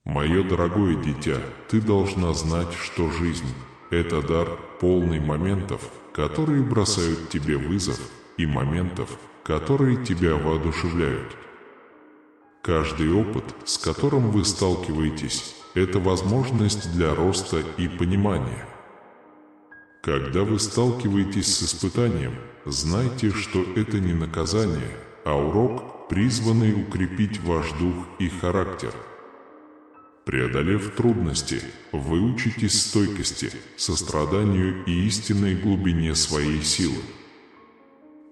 Мое дорогое дитя, ты должна знать, что жизнь — это дар, полный моментов, которые бросают тебе вызов, и моментов, которые тебя воодушевляют. Каждый опыт, с которым вы сталкиваетесь, это возможность для роста и понимания. Когда вы сталкиваетесь с испытанием, знайте, что это не наказание, а урок, призванный укрепить ваш дух и характер. Преодолев трудности, вы учитесь стойкости, состраданию и истинной глубине своей силы.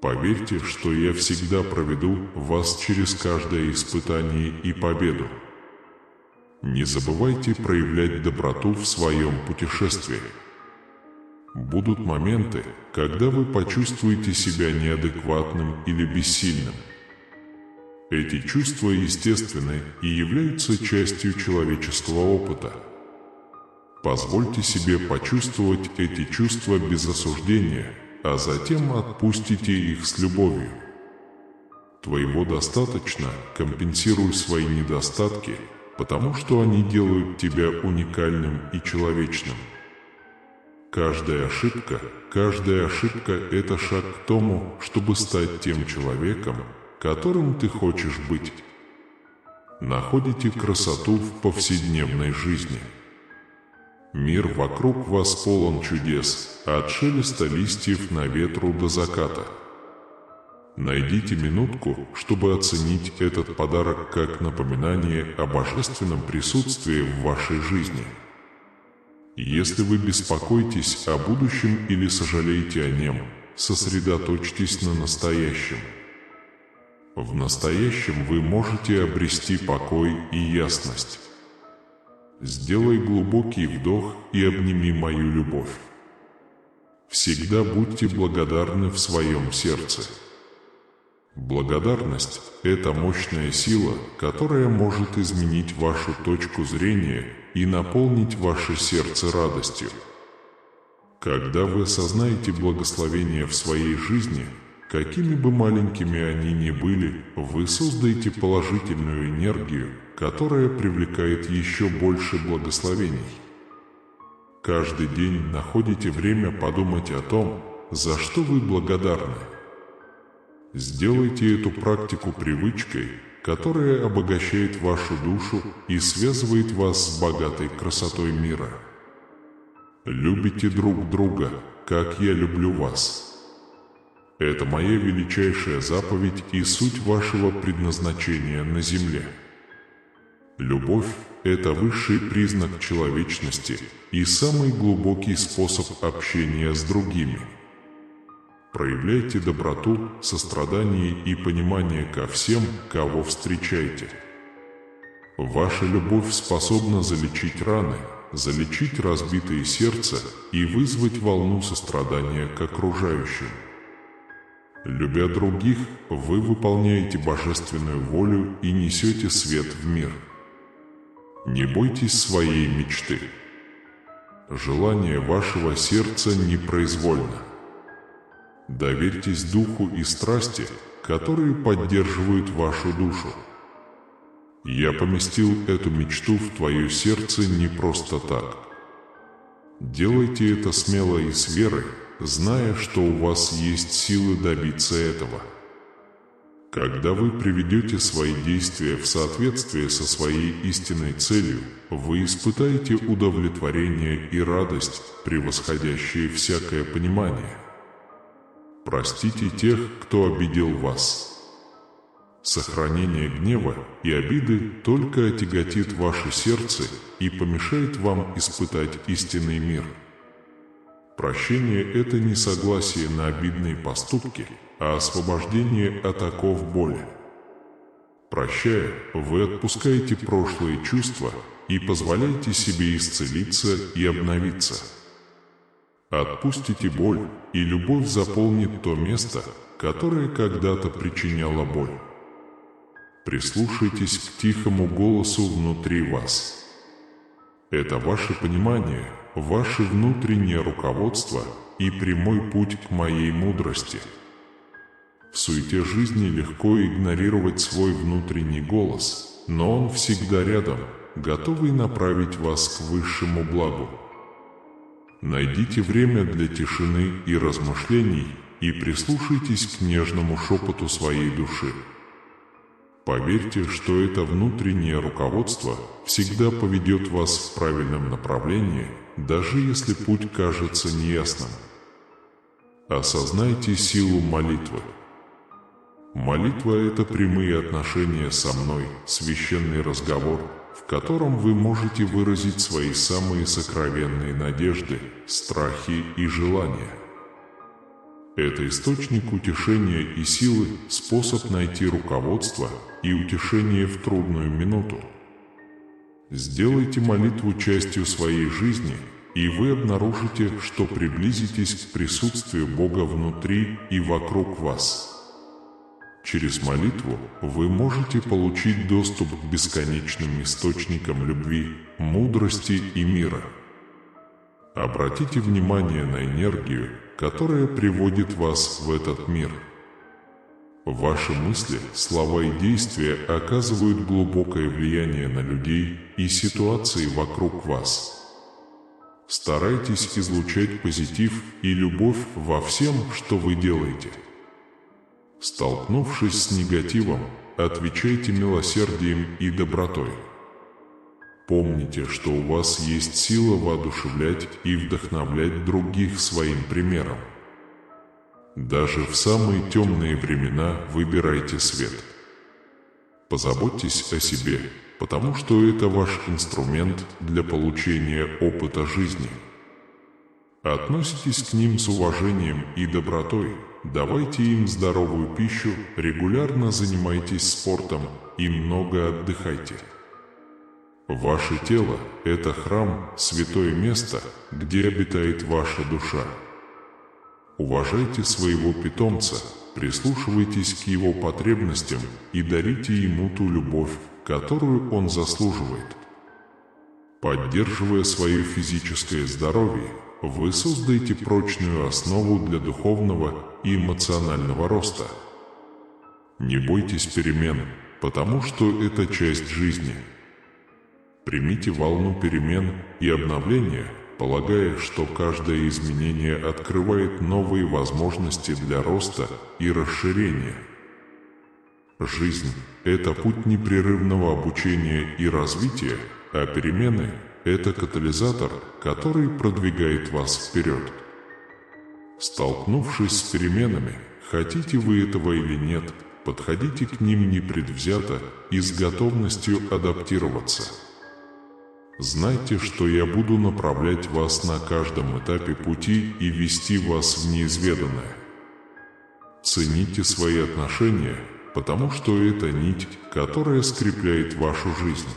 Поверьте, что я всегда проведу вас через каждое испытание и победу. Не забывайте проявлять доброту в своем путешествии. Будут моменты, когда вы почувствуете себя неадекватным или бессильным. Эти чувства естественны и являются частью человеческого опыта. Позвольте себе почувствовать эти чувства без осуждения, а затем отпустите их с любовью. Твоего достаточно, компенсируй свои недостатки, потому что они делают тебя уникальным и человечным. Каждая ошибка – это шаг к тому, чтобы стать тем человеком, которым ты хочешь быть. Находите красоту в повседневной жизни. Мир вокруг вас полон чудес, от шелеста листьев на ветру до заката. Найдите минутку, чтобы оценить этот подарок как напоминание о божественном присутствии в вашей жизни. Если вы беспокоитесь о будущем или сожалеете о нем, сосредоточьтесь на настоящем. В настоящем вы можете обрести покой и ясность. Сделай глубокий вдох и обними мою любовь. Всегда будьте благодарны в своем сердце. Благодарность – это мощная сила, которая может изменить вашу точку зрения и наполнить ваше сердце радостью. Когда вы осознаете благословения в своей жизни, какими бы маленькими они ни были, вы создаете положительную энергию, которая привлекает еще больше благословений. Каждый день находите время подумать о том, за что вы благодарны. Сделайте эту практику привычкой, которая обогащает вашу душу и связывает вас с богатой красотой мира. Любите друг друга, как я люблю вас. Это моя величайшая заповедь и суть вашего предназначения на земле. Любовь – это высший признак человечности и самый глубокий способ общения с другими. Проявляйте доброту, сострадание и понимание ко всем, кого встречаете. Ваша любовь способна залечить раны, залечить разбитое сердце и вызвать волну сострадания к окружающим. Любя других, вы выполняете божественную волю и несете свет в мир. Не бойтесь своей мечты. Желание вашего сердца непроизвольно. Доверьтесь духу и страсти, которые поддерживают вашу душу. Я поместил эту мечту в твое сердце не просто так. Делайте это смело и с верой, зная, что у вас есть силы добиться этого. Когда вы приведете свои действия в соответствие со своей истинной целью, вы испытаете удовлетворение и радость, превосходящие всякое понимание. Простите тех, кто обидел вас. Сохранение гнева и обиды только отяготит ваше сердце и помешает вам испытать истинный мир. Прощение – это не согласие на обидные поступки, а освобождение от оков боли. Прощая, вы отпускаете прошлые чувства и позволяете себе исцелиться и обновиться. Отпустите боль, и любовь заполнит то место, которое когда-то причиняло боль. Прислушайтесь к тихому голосу внутри вас. Это ваше понимание, ваше внутреннее руководство и прямой путь к моей мудрости. В суете жизни легко игнорировать свой внутренний голос, но он всегда рядом, готовый направить вас к высшему благу. Найдите время для тишины и размышлений и прислушайтесь к нежному шепоту своей души. Поверьте, что это внутреннее руководство всегда поведет вас в правильном направлении, даже если путь кажется неясным. Осознайте силу молитвы. Молитва – это прямые отношения со мной, священный разговор, в котором вы можете выразить свои самые сокровенные надежды, страхи и желания. Это источник утешения и силы, способ найти руководство и утешение в трудную минуту. Сделайте молитву частью своей жизни, и вы обнаружите, что приблизитесь к присутствию Бога внутри и вокруг вас. Через молитву вы можете получить доступ к бесконечным источникам любви, мудрости и мира. Обратите внимание на энергию, которая приводит вас в этот мир. Ваши мысли, слова и действия оказывают глубокое влияние на людей и ситуации вокруг вас. Старайтесь излучать позитив и любовь во всем, что вы делаете. Столкнувшись с негативом, отвечайте милосердием и добротой. Помните, что у вас есть сила воодушевлять и вдохновлять других своим примером. Даже в самые темные времена выбирайте свет. Позаботьтесь о себе, потому что это ваш инструмент для получения опыта жизни. Относитесь к ним с уважением и добротой, давайте им здоровую пищу, регулярно занимайтесь спортом и много отдыхайте. Ваше тело – это храм, святое место, где обитает ваша душа. Уважайте своего питомца, прислушивайтесь к его потребностям и дарите ему ту любовь, которую он заслуживает. Поддерживая свое физическое здоровье, вы создаете прочную основу для духовного и эмоционального роста. Не бойтесь перемен, потому что это часть жизни. Примите волну перемен и обновления, полагая, что каждое изменение открывает новые возможности для роста и расширения. Жизнь – это путь непрерывного обучения и развития, а перемены – это катализатор, который продвигает вас вперед. Столкнувшись с переменами, хотите вы этого или нет, подходите к ним непредвзято и с готовностью адаптироваться. Знайте, что я буду направлять вас на каждом этапе пути и вести вас в неизведанное. Цените свои отношения, потому что это нить, которая скрепляет вашу жизнь.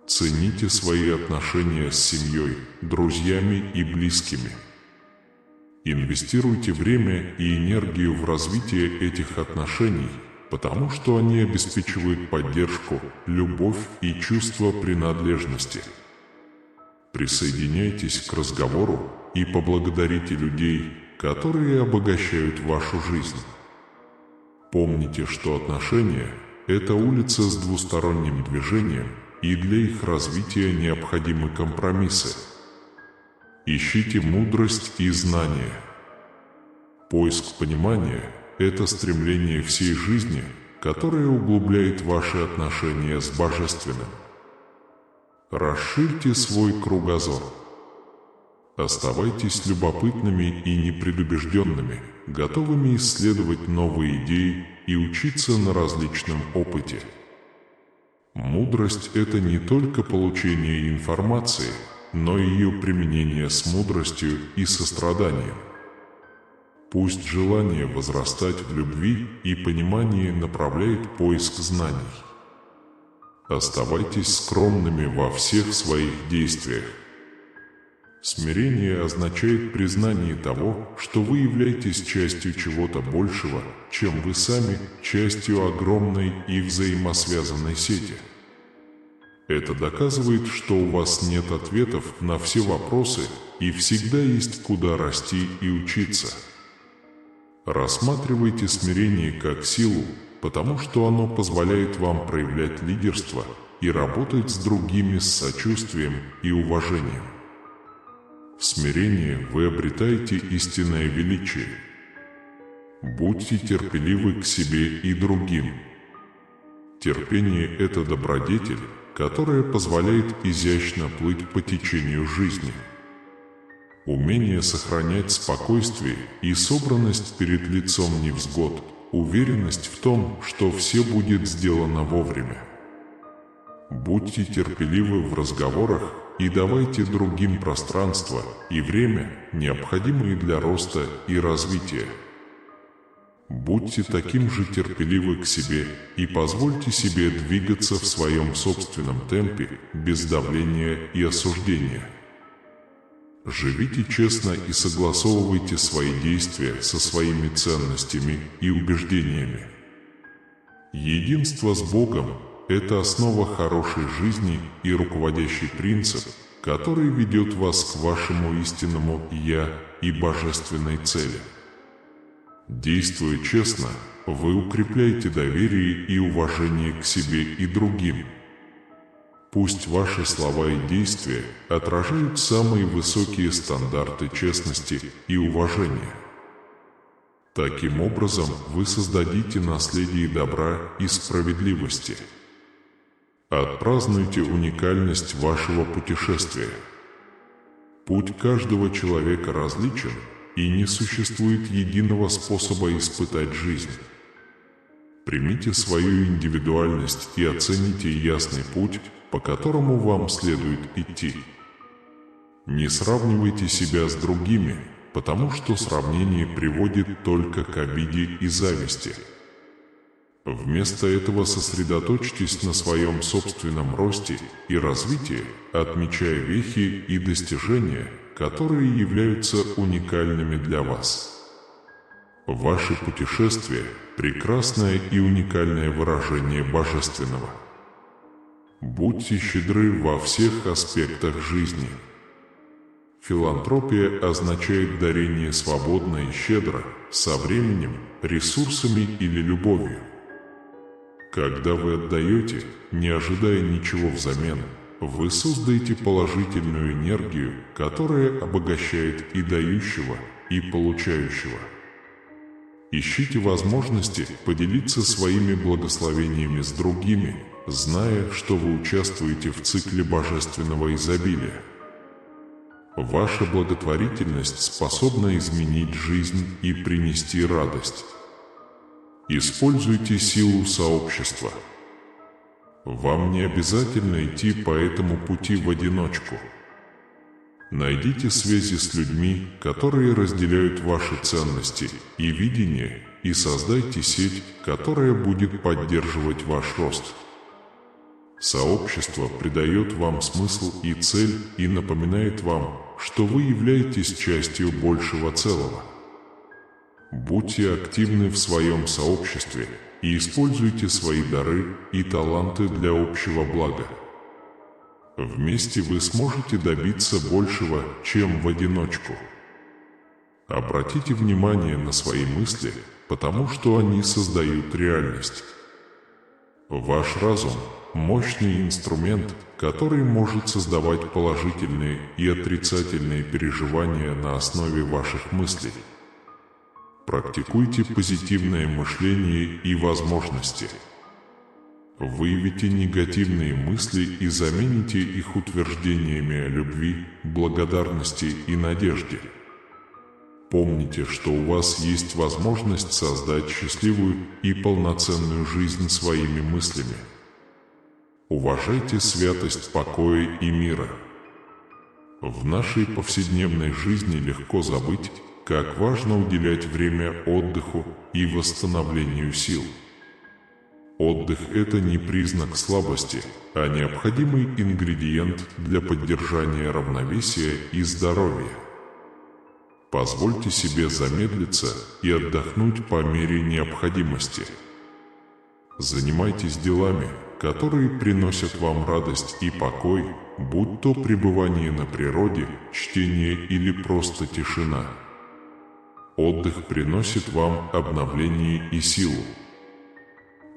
Цените свои отношения с семьей, друзьями и близкими. Инвестируйте время и энергию в развитие этих отношений, потому что они обеспечивают поддержку, любовь и чувство принадлежности. Присоединяйтесь к разговору и поблагодарите людей, которые обогащают вашу жизнь. Помните, что отношения – это улица с двусторонним движением, и для их развития необходимы компромиссы. Ищите мудрость и знания. Поиск понимания – это стремление всей жизни, которое углубляет ваши отношения с Божественным. Расширьте свой кругозор. Оставайтесь любопытными и непредубежденными, готовыми исследовать новые идеи и учиться на различном опыте. Мудрость – это не только получение информации, но и ее применение с мудростью и состраданием. Пусть желание возрастать в любви и понимании направляет поиск знаний. Оставайтесь скромными во всех своих действиях. Смирение означает признание того, что вы являетесь частью чего-то большего, чем вы сами, частью огромной и взаимосвязанной сети. Это доказывает, что у вас нет ответов на все вопросы и всегда есть куда расти и учиться. Рассматривайте смирение как силу, потому что оно позволяет вам проявлять лидерство, и работать с другими с сочувствием и уважением. В смирении вы обретаете истинное величие. Будьте терпеливы к себе и другим. Терпение – это добродетель, которая позволяет изящно плыть по течению жизни. Умение сохранять спокойствие и собранность перед лицом невзгод, уверенность в том, что все будет сделано вовремя. Будьте терпеливы в разговорах и давайте другим пространство и время, необходимые для роста и развития. Будьте таким же терпеливы к себе и позвольте себе двигаться в своем собственном темпе, без давления и осуждения. Живите честно и согласовывайте свои действия со своими ценностями и убеждениями. Единство с Богом – это основа хорошей жизни и руководящий принцип, который ведет вас к вашему истинному «Я» и божественной цели. Действуя честно, вы укрепляете доверие и уважение к себе и другим. Пусть ваши слова и действия отражают самые высокие стандарты честности и уважения. Таким образом, вы создадите наследие добра и справедливости. Отпразднуйте уникальность вашего путешествия. Путь каждого человека различен, и не существует единого способа испытать жизнь. Примите свою индивидуальность и оцените ясный путь, по которому вам следует идти. Не сравнивайте себя с другими, потому что сравнение приводит только к обиде и зависти. Вместо этого сосредоточьтесь на своем собственном росте и развитии, отмечая вехи и достижения, которые являются уникальными для вас. Ваше путешествие – прекрасное и уникальное выражение Божественного. Будьте щедры во всех аспектах жизни. Филантропия означает дарение свободно и щедро, со временем, ресурсами или любовью. Когда вы отдаете, не ожидая ничего взамен, вы создаете положительную энергию, которая обогащает и дающего, и получающего. Ищите возможности поделиться своими благословениями с другими, зная, что вы участвуете в цикле божественного изобилия. Ваша благотворительность способна изменить жизнь и принести радость. Используйте силу сообщества. Вам не обязательно идти по этому пути в одиночку. Найдите связи с людьми, которые разделяют ваши ценности и видения, и создайте сеть, которая будет поддерживать ваш рост. Сообщество придает вам смысл и цель и напоминает вам, что вы являетесь частью большего целого. Будьте активны в своем сообществе и используйте свои дары и таланты для общего блага. Вместе вы сможете добиться большего, чем в одиночку. Обратите внимание на свои мысли, потому что они создают реальность. Ваш разум – мощный инструмент, который может создавать положительные и отрицательные переживания на основе ваших мыслей. Практикуйте позитивное мышление и возможности. Выявите негативные мысли и замените их утверждениями о любви, благодарности и надежде. Помните, что у вас есть возможность создать счастливую и полноценную жизнь своими мыслями. Уважайте святость покоя и мира. В нашей повседневной жизни легко забыть, как важно уделять время отдыху и восстановлению сил. Отдых – это не признак слабости, а необходимый ингредиент для поддержания равновесия и здоровья. Позвольте себе замедлиться и отдохнуть по мере необходимости. Занимайтесь делами, которые приносят вам радость и покой, будь то пребывание на природе, чтение или просто тишина. Отдых приносит вам обновление и силу.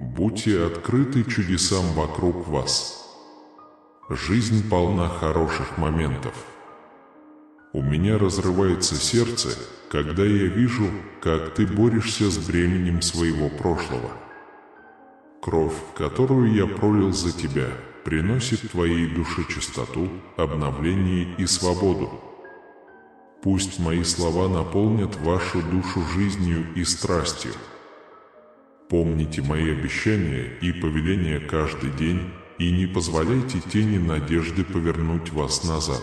Будьте открыты чудесам вокруг вас. Жизнь полна хороших моментов. У меня разрывается сердце, когда я вижу, как ты борешься с бременем своего прошлого. Кровь, которую я пролил за тебя, приносит твоей душе чистоту, обновление и свободу. Пусть мои слова наполнят вашу душу жизнью и страстью. Помните мои обещания и повеления каждый день, и не позволяйте тени надежды повернуть вас назад.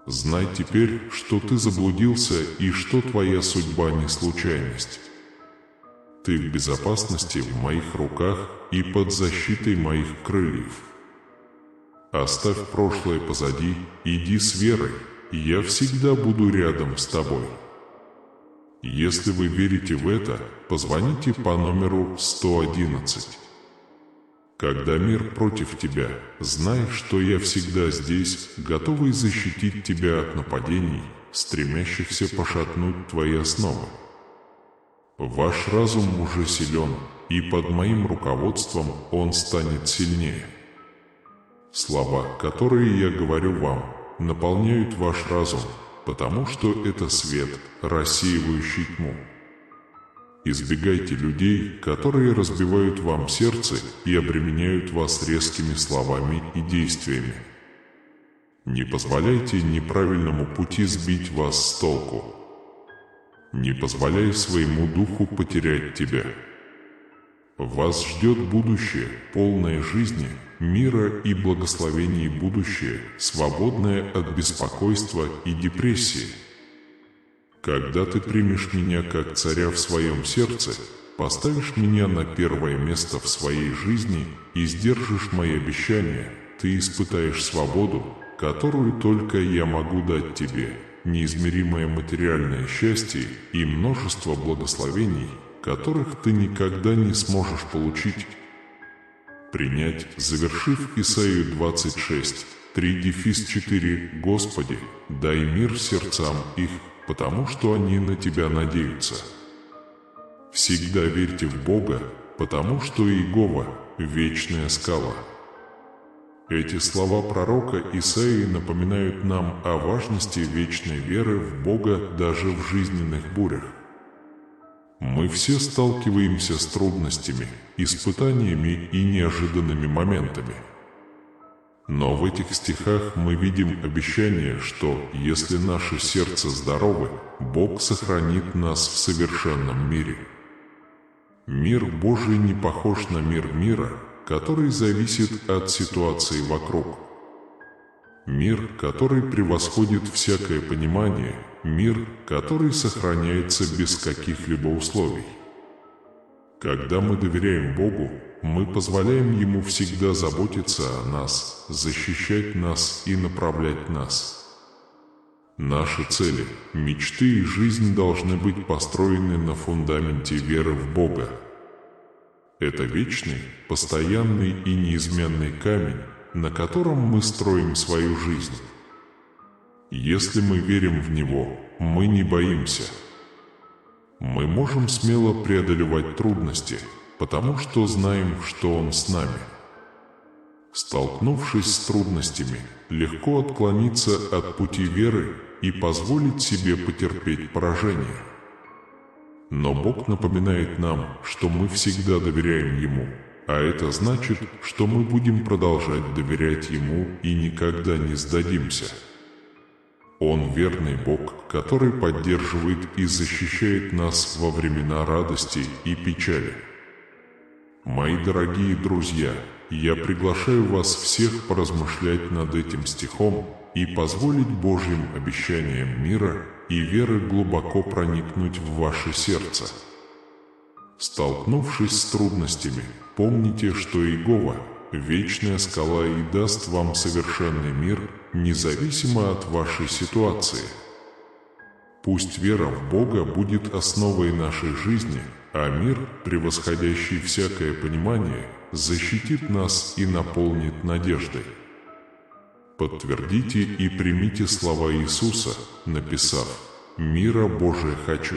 Знай теперь, что ты заблудился и что твоя судьба не случайность. Ты в безопасности в моих руках и под защитой моих крыльев. Оставь прошлое позади, иди с верой, и я всегда буду рядом с тобой. Если вы верите в это, позвоните по номеру 111. Когда мир против тебя, знай, что я всегда здесь, готовый защитить тебя от нападений, стремящихся пошатнуть твои основы. Ваш разум уже силен, и под моим руководством он станет сильнее. Слова, которые я говорю вам, наполняют ваш разум, потому что это свет, рассеивающий тьму. Избегайте людей, которые разбивают вам сердце и обременяют вас резкими словами и действиями. Не позволяйте неправильному пути сбить вас с толку. Не позволяй своему духу потерять тебя. Вас ждет будущее, полное жизни, мира и благословений будущее, свободное от беспокойства и депрессии. Когда ты примешь меня как царя в своем сердце, поставишь меня на первое место в своей жизни и сдержишь мои обещания, ты испытаешь свободу, которую только я могу дать тебе, неизмеримое материальное счастье и множество благословений, которых ты никогда не сможешь получить. Принять, завершив Исаию 26, 3-4, Господи, дай мир сердцам их, потому что они на Тебя надеются. Всегда верьте в Бога, потому что Иегова – вечная скала. Эти слова пророка Исаии напоминают нам о важности вечной веры в Бога даже в жизненных бурях. Мы все сталкиваемся с трудностями, испытаниями и неожиданными моментами. Но в этих стихах мы видим обещание, что, если наше сердце здоровы, Бог сохранит нас в совершенном мире. Мир Божий не похож на мир мира, который зависит от ситуации вокруг. Мир, который превосходит всякое понимание, мир, который сохраняется без каких-либо условий. Когда мы доверяем Богу, мы позволяем Ему всегда заботиться о нас, защищать нас и направлять нас. Наши цели, мечты и жизнь должны быть построены на фундаменте веры в Бога. Это вечный, постоянный и неизменный камень, на котором мы строим свою жизнь. Если мы верим в Него, мы не боимся. Мы можем смело преодолевать трудности, потому что знаем, что Он с нами. Столкнувшись с трудностями, легко отклониться от пути веры и позволить себе потерпеть поражение. Но Бог напоминает нам, что мы всегда доверяем Ему, а это значит, что мы будем продолжать доверять Ему и никогда не сдадимся. Он верный Бог, который поддерживает и защищает нас во времена радости и печали. Мои дорогие друзья, я приглашаю вас всех поразмышлять над этим стихом и позволить Божьим обещаниям мира и веры глубоко проникнуть в ваше сердце. Столкнувшись с трудностями, помните, что Иегова – вечная скала и даст вам совершенный мир, независимо от вашей ситуации. Пусть вера в Бога будет основой нашей жизни, а мир, превосходящий всякое понимание, защитит нас и наполнит надеждой. Подтвердите и примите слова Иисуса, написав: «Мира Божия хочу».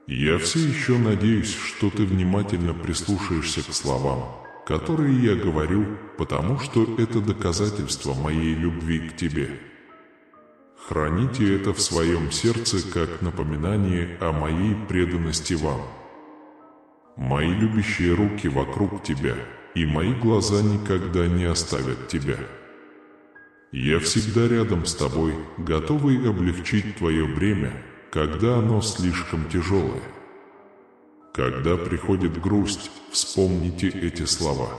Я все еще надеюсь, что ты внимательно прислушаешься к словам, которые я говорю, потому что это доказательство моей любви к тебе. Храните это в своем сердце как напоминание о моей преданности вам. Мои любящие руки вокруг тебя, и мои глаза никогда не оставят тебя. Я всегда рядом с тобой, готовый облегчить твое бремя, когда оно слишком тяжелое. Когда приходит грусть, вспомните эти слова.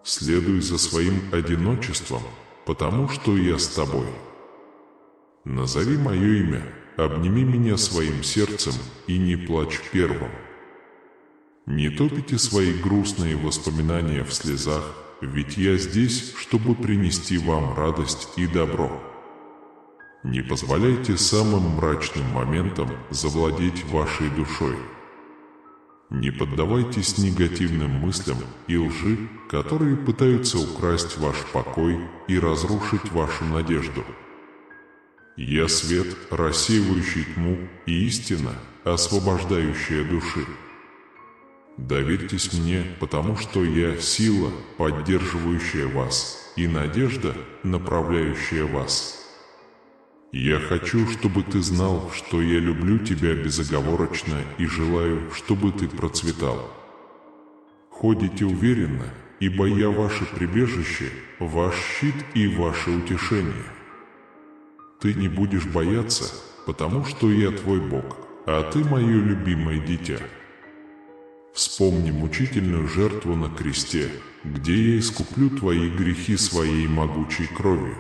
Следуй за своим одиночеством, потому что я с тобой. Назови мое имя, обними меня своим сердцем и не плачь первым. Не топите свои грустные воспоминания в слезах, ведь я здесь, чтобы принести вам радость и добро. Не позволяйте самым мрачным моментам завладеть вашей душой. Не поддавайтесь негативным мыслям и лжи, которые пытаются украсть ваш покой и разрушить вашу надежду. Я свет, рассеивающий тьму, и истина, освобождающая души. Доверьтесь мне, потому что я сила, поддерживающая вас, и надежда, направляющая вас. Я хочу, чтобы ты знал, что я люблю тебя безоговорочно и желаю, чтобы ты процветал. Ходите уверенно, ибо я ваше прибежище, ваш щит и ваше утешение. Ты не будешь бояться, потому что я твой Бог, а ты мое любимое дитя. Вспомни мучительную жертву на кресте, где я искуплю твои грехи своей могучей кровью.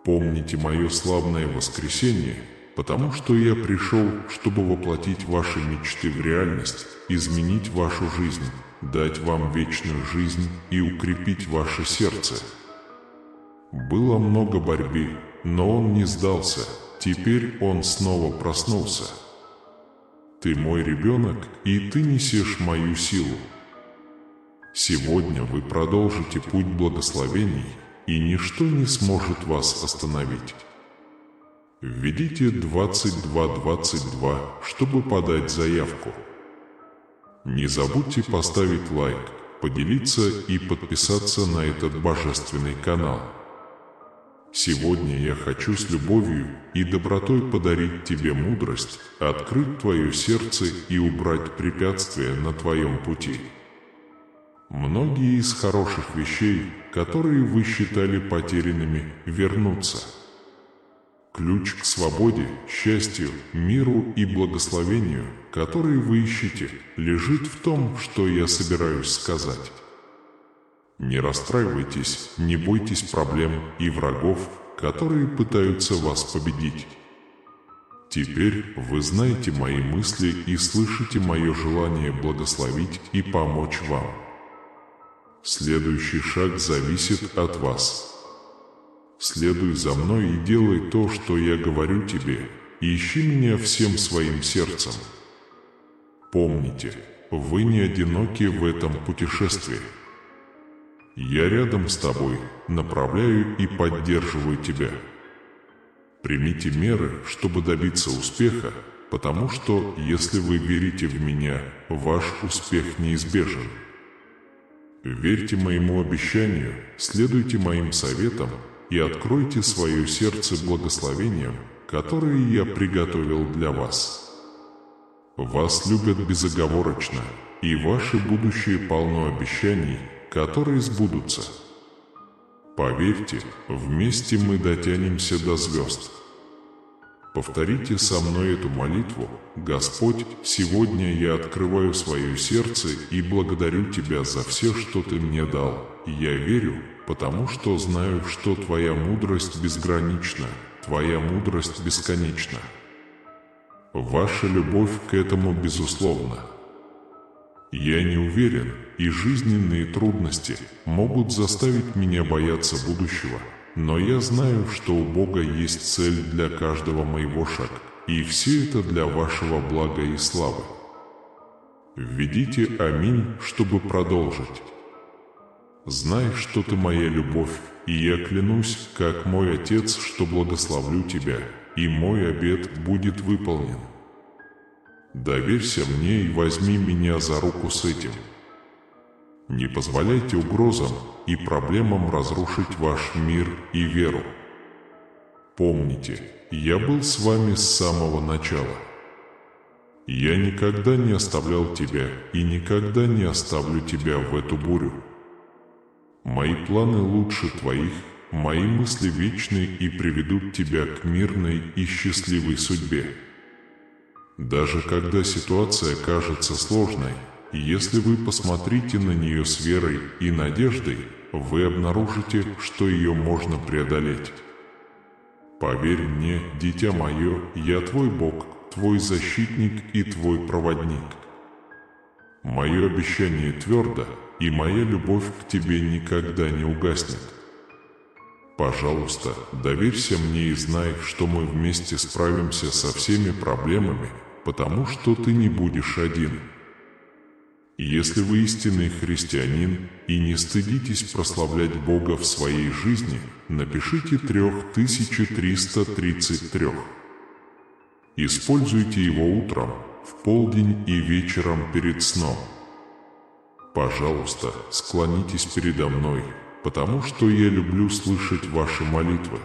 Помните мое славное воскресение, потому что я пришел, чтобы воплотить ваши мечты в реальность, изменить вашу жизнь, дать вам вечную жизнь и укрепить ваше сердце. Было много борьбы, но он не сдался, теперь он снова проснулся. Ты мой ребенок, и ты несешь мою силу. Сегодня вы продолжите путь благословений, и ничто не сможет вас остановить. Введите 2222, чтобы подать заявку. Не забудьте поставить лайк, поделиться и подписаться на этот божественный канал. Сегодня я хочу с любовью и добротой подарить тебе мудрость, открыть твое сердце и убрать препятствия на твоем пути. Многие из хороших вещей, которые вы считали потерянными, вернутся. Ключ к свободе, счастью, миру и благословению, которые вы ищете, лежит в том, что я собираюсь сказать. Не расстраивайтесь, не бойтесь проблем и врагов, которые пытаются вас победить. Теперь вы знаете мои мысли и слышите мое желание благословить и помочь вам. Следующий шаг зависит от вас. Следуй за мной и делай то, что я говорю тебе, и ищи меня всем своим сердцем. Помните, вы не одиноки в этом путешествии. Я рядом с тобой, направляю и поддерживаю тебя. Примите меры, чтобы добиться успеха, потому что, если вы верите в меня, ваш успех неизбежен. Верьте моему обещанию, следуйте моим советам и откройте свое сердце благословениям, которые я приготовил для вас. Вас любят безоговорочно, и ваше будущее полно обещаний, которые сбудутся. Поверьте, вместе мы дотянемся до звезд. Повторите со мной эту молитву. Господь, сегодня я открываю свое сердце и благодарю Тебя за все, что Ты мне дал. Я верю, потому что знаю, что Твоя мудрость безгранична, Твоя мудрость бесконечна. Ваша любовь к этому безусловна. Я не уверен, и жизненные трудности могут заставить меня бояться будущего, но я знаю, что у Бога есть цель для каждого моего шага, и все это для вашего блага и славы. Введите «Аминь», чтобы продолжить. Знай, что ты моя любовь, и я клянусь, как мой Отец, что благословлю тебя, и мой обет будет выполнен. Доверься мне и возьми меня за руку с этим. Не позволяйте угрозам и проблемам разрушить ваш мир и веру. Помните, я был с вами с самого начала. Я никогда не оставлял тебя и никогда не оставлю тебя в эту бурю. Мои планы лучше твоих, мои мысли вечны и приведут тебя к мирной и счастливой судьбе. Даже когда ситуация кажется сложной, если вы посмотрите на нее с верой и надеждой, вы обнаружите, что ее можно преодолеть. Поверь мне, дитя мое, я твой Бог, твой защитник и твой проводник. Мое обещание твердо, и моя любовь к тебе никогда не угаснет. Пожалуйста, доверься мне и знай, что мы вместе справимся со всеми проблемами, потому что ты не будешь один. Если вы истинный христианин и не стыдитесь прославлять Бога в своей жизни, напишите 3333. Используйте его утром, в полдень и вечером перед сном. Пожалуйста, склонитесь передо мной, потому что я люблю слышать ваши молитвы.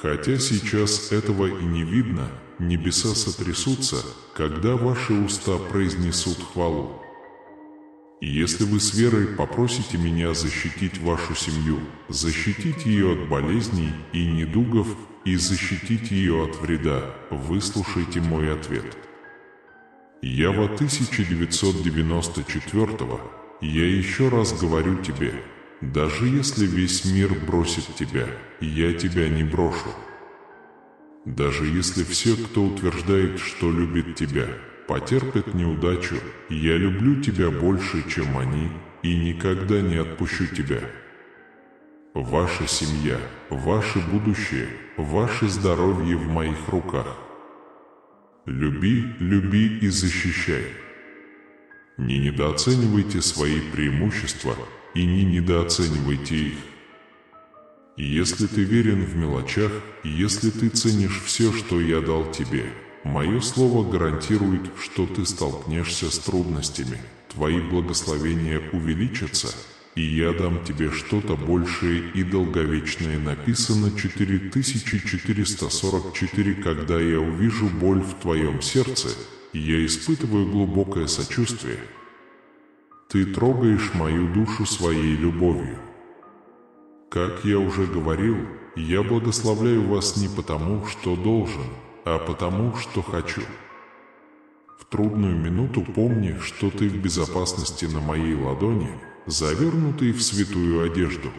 Хотя сейчас этого и не видно, небеса сотрясутся, когда ваши уста произнесут хвалу. Если вы с верой попросите меня защитить вашу семью, защитить ее от болезней и недугов и защитить ее от вреда, выслушайте мой ответ. Ява 1994. Я еще раз говорю тебе, даже если весь мир бросит тебя, я тебя не брошу. Даже если все, кто утверждает, что любит тебя, потерпят неудачу, я люблю тебя больше, чем они, и никогда не отпущу тебя. Ваша семья, ваше будущее, ваше здоровье в моих руках. Люби, люби и защищай. Не недооценивайте свои преимущества и не недооценивайте их. Если ты верен в мелочах, если ты ценишь все, что я дал тебе, мое слово гарантирует, что ты столкнешься с трудностями, твои благословения увеличатся, и я дам тебе что-то большее и долговечное. Написано 4444. Когда я увижу боль в твоем сердце, я испытываю глубокое сочувствие. Ты трогаешь мою душу своей любовью. Как я уже говорил, я благословляю вас не потому, что должен, а потому, что хочу. В трудную минуту помни, что ты в безопасности на моей ладони, завернутый в святую одежду.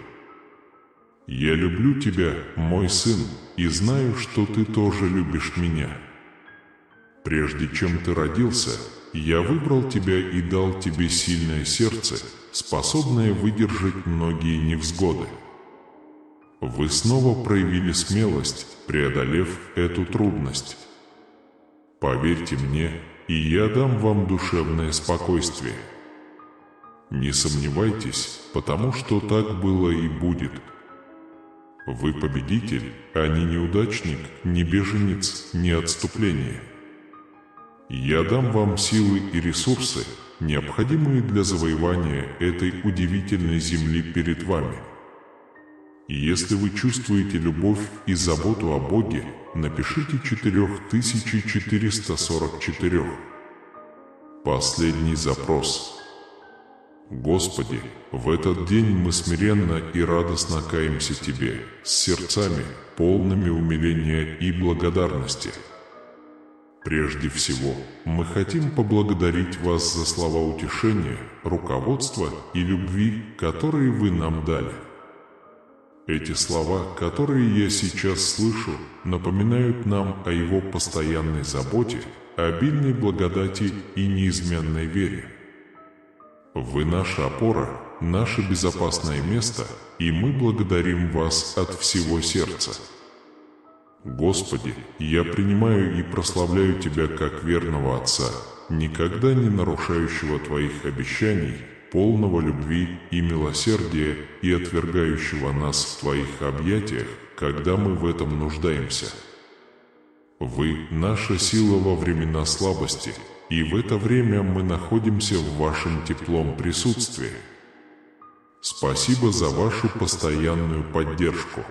Я люблю тебя, мой сын, и знаю, что ты тоже любишь меня. Прежде чем ты родился, я выбрал тебя и дал тебе сильное сердце, способное выдержать многие невзгоды. Вы снова проявили смелость, преодолев эту трудность. Поверьте мне, и я дам вам душевное спокойствие. Не сомневайтесь, потому что так было и будет. Вы победитель, а не неудачник, не беженец, не отступление. Я дам вам силы и ресурсы, необходимые для завоевания этой удивительной земли перед вами. И если вы чувствуете любовь и заботу о Боге, напишите 4444. Последний запрос. Господи, в этот день мы смиренно и радостно каемся Тебе, с сердцами, полными умиления и благодарности. Прежде всего, мы хотим поблагодарить Вас за слова утешения, руководства и любви, которые Вы нам дали. Эти слова, которые я сейчас слышу, напоминают нам о Его постоянной заботе, обильной благодати и неизменной вере. Вы наша опора, наше безопасное место, и мы благодарим Вас от всего сердца. Господи, я принимаю и прославляю Тебя как верного Отца, никогда не нарушающего Твоих обещаний, полного любви и милосердия и отвергающего нас в Твоих объятиях, когда мы в этом нуждаемся. Вы – наша сила во времена слабости, и в это время мы находимся в вашем теплом присутствии. Спасибо за вашу постоянную поддержку.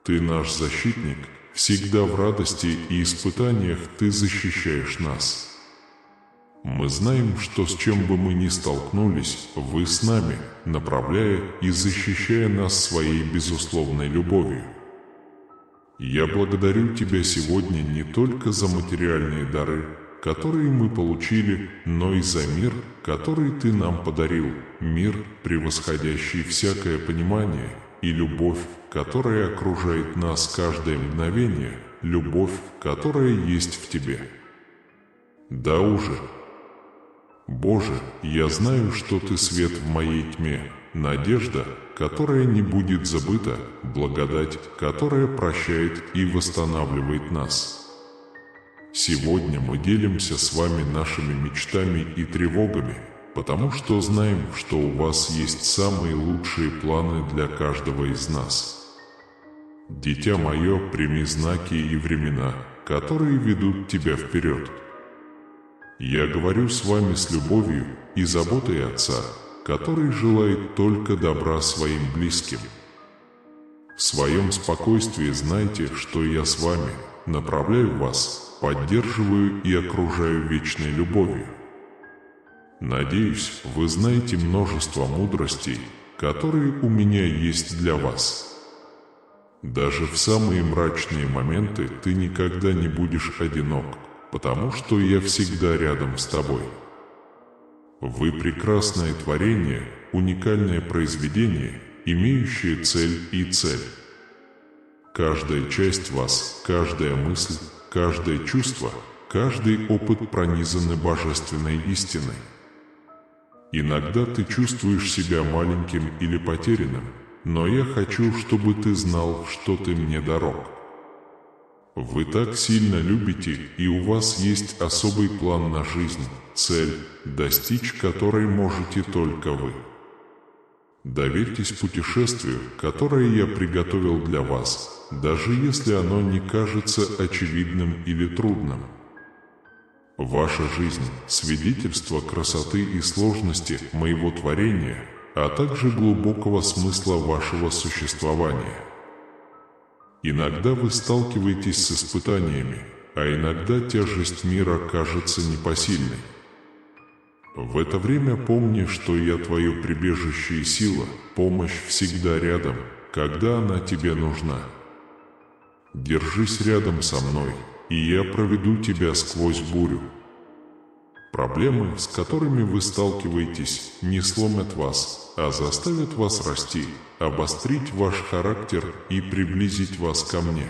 Ты наш защитник, всегда в радости и испытаниях ты защищаешь нас. Мы знаем, что с чем бы мы ни столкнулись, вы с нами, направляя и защищая нас своей безусловной любовью. Я благодарю Тебя сегодня не только за материальные дары, которые мы получили, но и за мир, который Ты нам подарил, мир, превосходящий всякое понимание, и любовь, которая окружает нас каждое мгновение, любовь, которая есть в Тебе. Да уже. Боже, я знаю, что Ты свет в моей тьме, надежда, которая не будет забыта, благодать, которая прощает и восстанавливает нас. Сегодня мы делимся с вами нашими мечтами и тревогами, потому что знаем, что у вас есть самые лучшие планы для каждого из нас. Дитя мое, прими знаки и времена, которые ведут тебя вперед. Я говорю с вами с любовью и заботой Отца, который желает только добра своим близким. В своем спокойствии знайте, что я с вами, направляю вас, поддерживаю и окружаю вечной любовью. Надеюсь, вы знаете множество мудростей, которые у меня есть для вас. Даже в самые мрачные моменты ты никогда не будешь одинок, потому что я всегда рядом с тобой. Вы прекрасное творение, уникальное произведение, имеющее цель и цель. Каждая часть вас, каждая мысль, каждое чувство, каждый опыт пронизаны божественной истиной. Иногда ты чувствуешь себя маленьким или потерянным, но я хочу, чтобы ты знал, что ты мне дорог. Вы так сильно любите, и у вас есть особый план на жизнь, цель, достичь которой можете только вы. Доверьтесь путешествию, которое я приготовил для вас, даже если оно не кажется очевидным или трудным. Ваша жизнь – свидетельство красоты и сложности моего творения, а также глубокого смысла вашего существования. Иногда вы сталкиваетесь с испытаниями, а иногда тяжесть мира кажется непосильной. В это время помни, что я твое прибежище и сила, помощь всегда рядом, когда она тебе нужна. Держись рядом со мной, и я проведу тебя сквозь бурю. Проблемы, с которыми вы сталкиваетесь, не сломят вас, а заставят вас расти, обострить ваш характер и приблизить вас ко мне.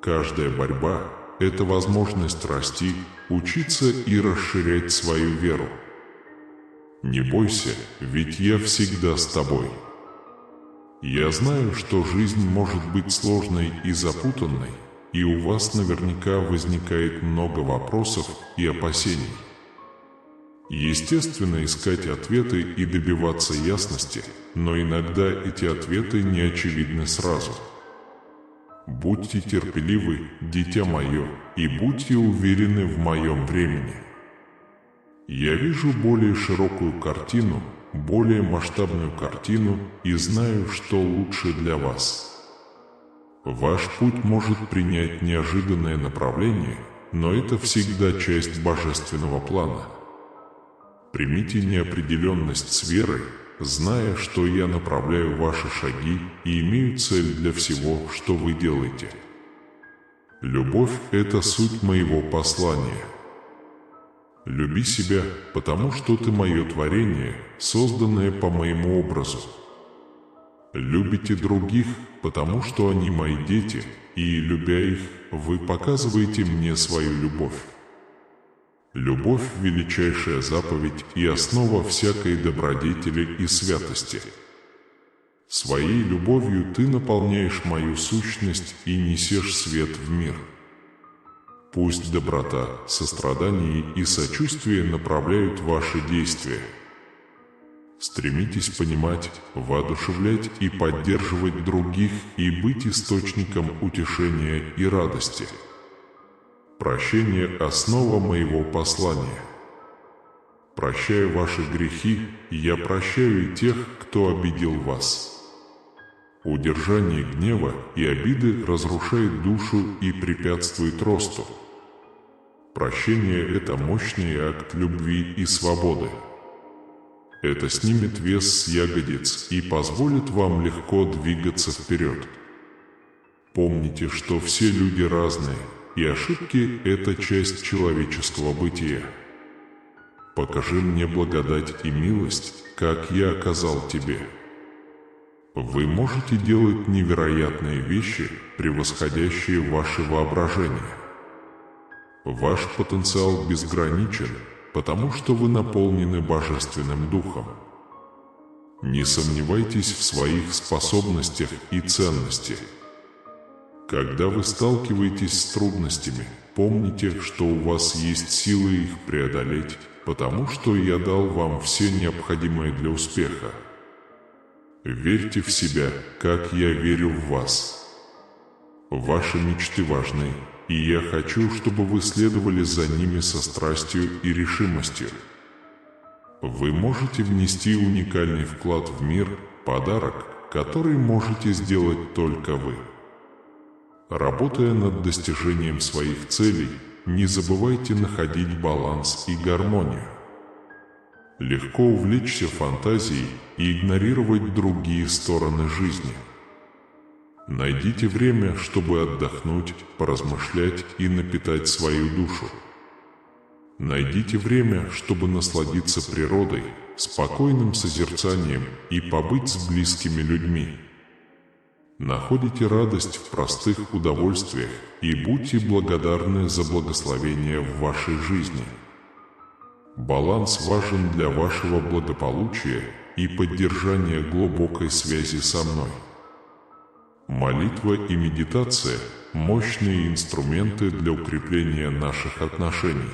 Каждая борьба – это возможность расти, учиться и расширять свою веру. Не бойся, ведь я всегда с тобой. Я знаю, что жизнь может быть сложной и запутанной, и у вас наверняка возникает много вопросов и опасений. Естественно, искать ответы и добиваться ясности, но иногда эти ответы не очевидны сразу. Будьте терпеливы, дитя мое, и будьте уверены в моем времени. Я вижу более широкую картину, более масштабную картину и знаю, что лучше для вас. Ваш путь может принять неожиданное направление, но это всегда часть божественного плана. Примите неопределенность с верой, зная, что я направляю ваши шаги и имею цель для всего, что вы делаете. Любовь – это суть моего послания. Люби себя, потому что ты мое творение, созданное по моему образу. Любите других, потому что они мои дети, и, любя их, вы показываете мне свою любовь. Любовь – величайшая заповедь и основа всякой добродетели и святости. Своей любовью ты наполняешь мою сущность и несешь свет в мир. Пусть доброта, сострадание и сочувствие направляют ваши действия. Стремитесь понимать, воодушевлять и поддерживать других и быть источником утешения и радости. Прощение – основа моего послания. Прощая ваши грехи, я прощаю и тех, кто обидел вас. Удержание гнева и обиды разрушает душу и препятствует росту. Прощение – это мощный акт любви и свободы. Это снимет вес с ягодиц и позволит вам легко двигаться вперед. Помните, что все люди разные, и ошибки – это часть человеческого бытия. Покажи мне благодать и милость, как я оказал тебе. Вы можете делать невероятные вещи, превосходящие ваше воображение. Ваш потенциал безграничен, потому что вы наполнены Божественным Духом. Не сомневайтесь в своих способностях и ценности. Когда вы сталкиваетесь с трудностями, помните, что у вас есть силы их преодолеть, потому что я дал вам все необходимое для успеха. Верьте в себя, как я верю в вас. Ваши мечты важны, и я хочу, чтобы вы следовали за ними со страстью и решимостью. Вы можете внести уникальный вклад в мир, подарок, который можете сделать только вы. Работая над достижением своих целей, не забывайте находить баланс и гармонию. Легко увлечься фантазией и игнорировать другие стороны жизни. Найдите время, чтобы отдохнуть, поразмышлять и напитать свою душу. Найдите время, чтобы насладиться природой, спокойным созерцанием и побыть с близкими людьми. Находите радость в простых удовольствиях и будьте благодарны за благословения в вашей жизни. Баланс важен для вашего благополучия и поддержания глубокой связи со мной. Молитва и медитация – мощные инструменты для укрепления наших отношений.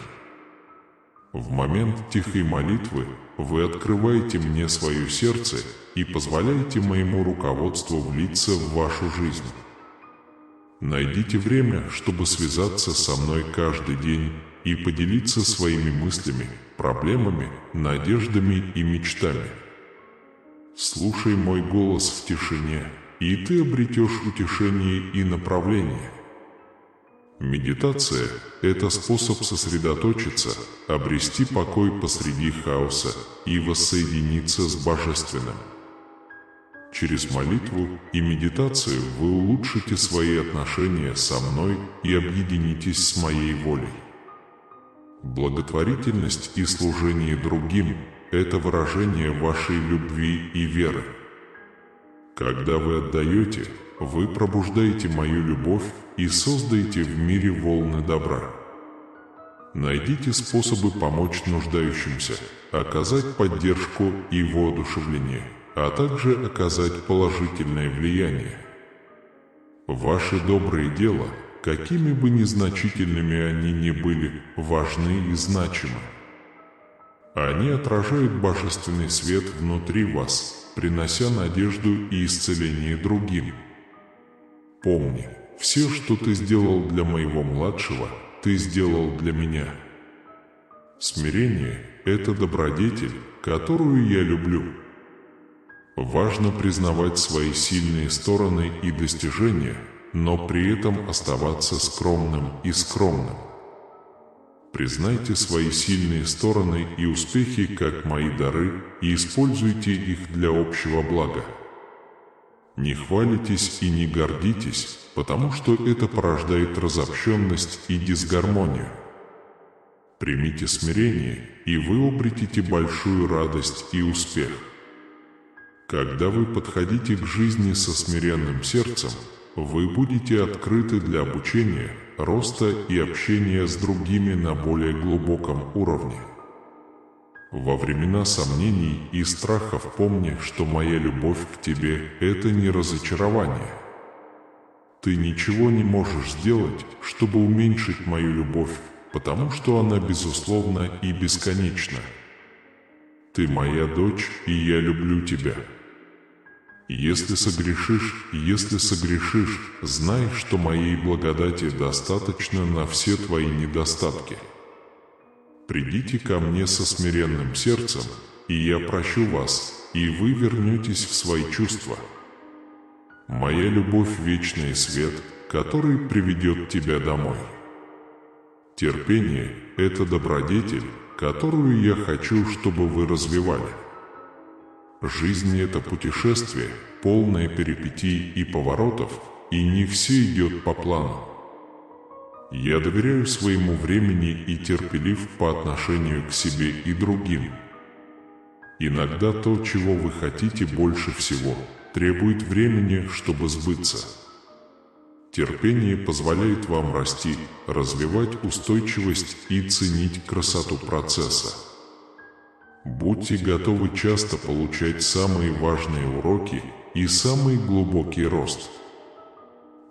В момент тихой молитвы вы открываете мне свое сердце и позволяете моему руководству влиться в вашу жизнь. Найдите время, чтобы связаться со мной каждый день и поделиться своими мыслями, проблемами, надеждами и мечтами. Слушай мой голос в тишине, и ты обретешь утешение и направление. Медитация – это способ сосредоточиться, обрести покой посреди хаоса и воссоединиться с Божественным. Через молитву и медитацию вы улучшите свои отношения со мной и объединитесь с моей волей. Благотворительность и служение другим – это выражение вашей любви и веры. Когда вы отдаете, вы пробуждаете мою любовь и создаете в мире волны добра. Найдите способы помочь нуждающимся, оказать поддержку и воодушевление, а также оказать положительное влияние. Ваши добрые дела, какими бы незначительными они ни были, важны и значимы. Они отражают божественный свет внутри вас, принося надежду и исцеление другим. Помни, все, что ты сделал для моего младшего, ты сделал для меня. Смирение – это добродетель, которую я люблю. Важно признавать свои сильные стороны и достижения, но при этом оставаться скромным и скромным. Признайте свои сильные стороны и успехи как мои дары и используйте их для общего блага. Не хвалитесь и не гордитесь, потому что это порождает разобщенность и дисгармонию. Примите смирение, и вы обретете большую радость и успех. Когда вы подходите к жизни со смиренным сердцем, вы будете открыты для обучения, роста и общения с другими на более глубоком уровне. Во времена сомнений и страхов помни, что моя любовь к тебе – это не разочарование. Ты ничего не можешь сделать, чтобы уменьшить мою любовь, потому что она безусловна и бесконечна. Ты моя дочь, и я люблю тебя. Если согрешишь, знай, что моей благодати достаточно на все твои недостатки. Придите ко мне со смиренным сердцем, и я прощу вас, и вы вернетесь в свои чувства. Моя любовь — вечный свет, который приведет тебя домой. Терпение — это добродетель, которую я хочу, чтобы вы развивали. Жизнь — это путешествие, полное перипетий и поворотов, и не все идет по плану. Я доверяю своему времени и терпелив по отношению к себе и другим. Иногда то, чего вы хотите больше всего, требует времени, чтобы сбыться. Терпение позволяет вам расти, развивать устойчивость и ценить красоту процесса. Будьте готовы часто получать самые важные уроки и самый глубокий рост.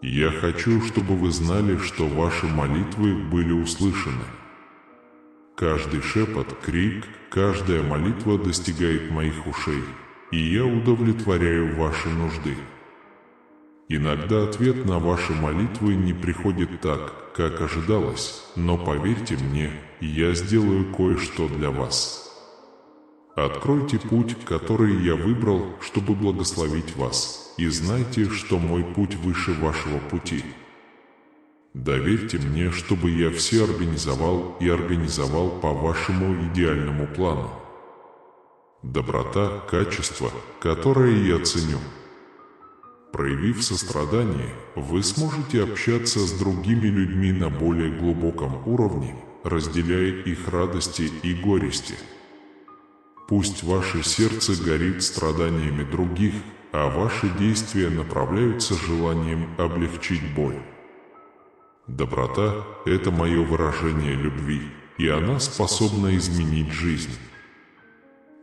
Я хочу, чтобы вы знали, что ваши молитвы были услышаны. Каждый шепот, крик, каждая молитва достигает моих ушей, и я удовлетворяю ваши нужды. Иногда ответ на ваши молитвы не приходит так, как ожидалось, но поверьте мне, я сделаю кое-что для вас. Откройте путь, который я выбрал, чтобы благословить вас, и знайте, что мой путь выше вашего пути. Доверьте мне, чтобы я все организовал и организовал по вашему идеальному плану. Доброта — качество, которое я ценю. Проявив сострадание, вы сможете общаться с другими людьми на более глубоком уровне, разделяя их радости и горести. Пусть ваше сердце горит страданиями других, а ваши действия направляются желанием облегчить боль. Доброта — это мое выражение любви, и она способна изменить жизнь.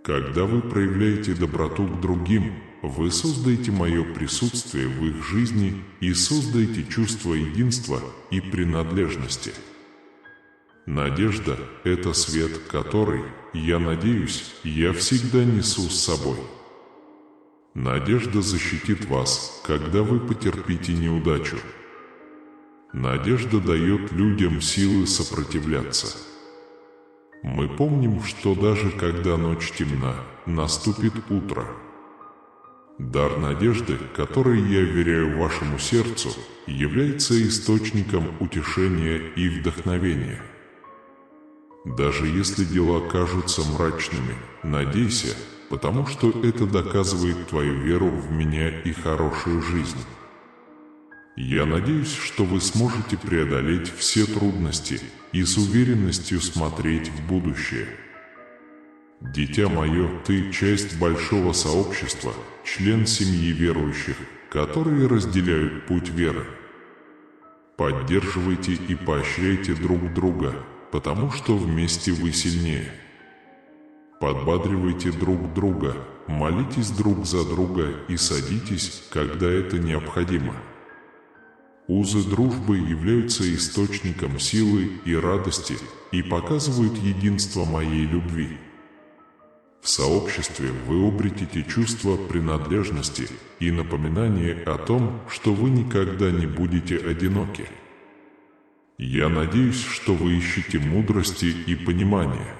Когда вы проявляете доброту к другим, вы создаете мое присутствие в их жизни и создаете чувство единства и принадлежности. Надежда — это свет, который, я надеюсь, я всегда несу с собой. Надежда защитит вас, когда вы потерпите неудачу. Надежда дает людям силы сопротивляться. Мы помним, что даже когда ночь темна, наступит утро. Дар надежды, который я вверяю вашему сердцу, является источником утешения и вдохновения. Даже если дела кажутся мрачными, надейся, потому что это доказывает твою веру в меня и хорошую жизнь. Я надеюсь, что вы сможете преодолеть все трудности и с уверенностью смотреть в будущее. Дитя мое, ты часть большого сообщества, член семьи верующих, которые разделяют путь веры. Поддерживайте и поощряйте друг друга, потому что вместе вы сильнее. Подбадривайте друг друга, молитесь друг за друга и садитесь, когда это необходимо. Узы дружбы являются источником силы и радости и показывают единство моей любви. В сообществе вы обретете чувство принадлежности и напоминание о том, что вы никогда не будете одиноки. Я надеюсь, что вы ищете мудрости и понимания.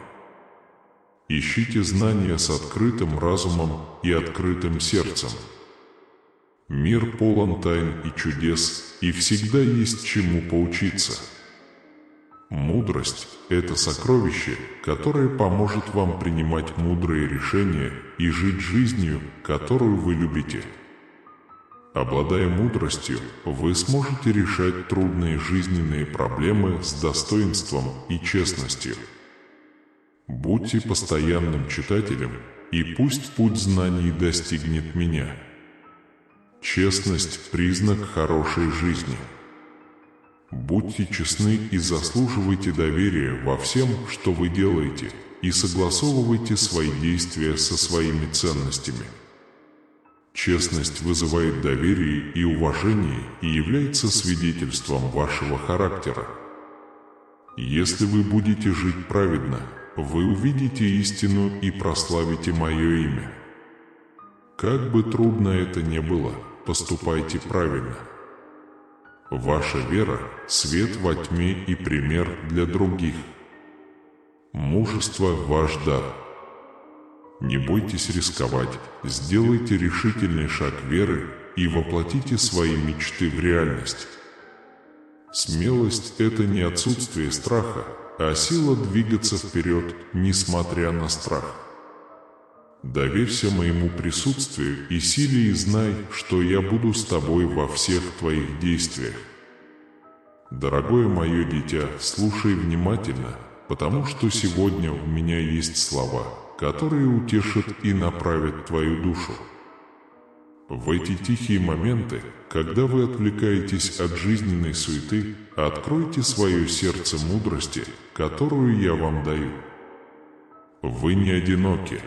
Ищите знания с открытым разумом и открытым сердцем. Мир полон тайн и чудес, и всегда есть чему поучиться. Мудрость — это сокровище, которое поможет вам принимать мудрые решения и жить жизнью, которую вы любите. Обладая мудростью, вы сможете решать трудные жизненные проблемы с достоинством и честностью. Будьте постоянным читателем, и пусть путь знаний достигнет меня. Честность — признак хорошей жизни. Будьте честны и заслуживайте доверия во всем, что вы делаете, и согласовывайте свои действия со своими ценностями. Честность вызывает доверие и уважение и является свидетельством вашего характера. Если вы будете жить праведно, вы увидите истину и прославите мое имя. Как бы трудно это ни было, поступайте правильно. Ваша вера – свет во тьме и пример для других. Мужество – ваш дар. Не бойтесь рисковать, сделайте решительный шаг веры и воплотите свои мечты в реальность. Смелость – это не отсутствие страха, а сила двигаться вперед, несмотря на страх. Доверься моему присутствию и силе и знай, что я буду с тобой во всех твоих действиях. Дорогое мое дитя, слушай внимательно, потому что сегодня у меня есть слова, которые утешат и направят твою душу. В эти тихие моменты, когда вы отвлекаетесь от жизненной суеты, откройте свое сердце мудрости, которую я вам даю. Вы не одиноки.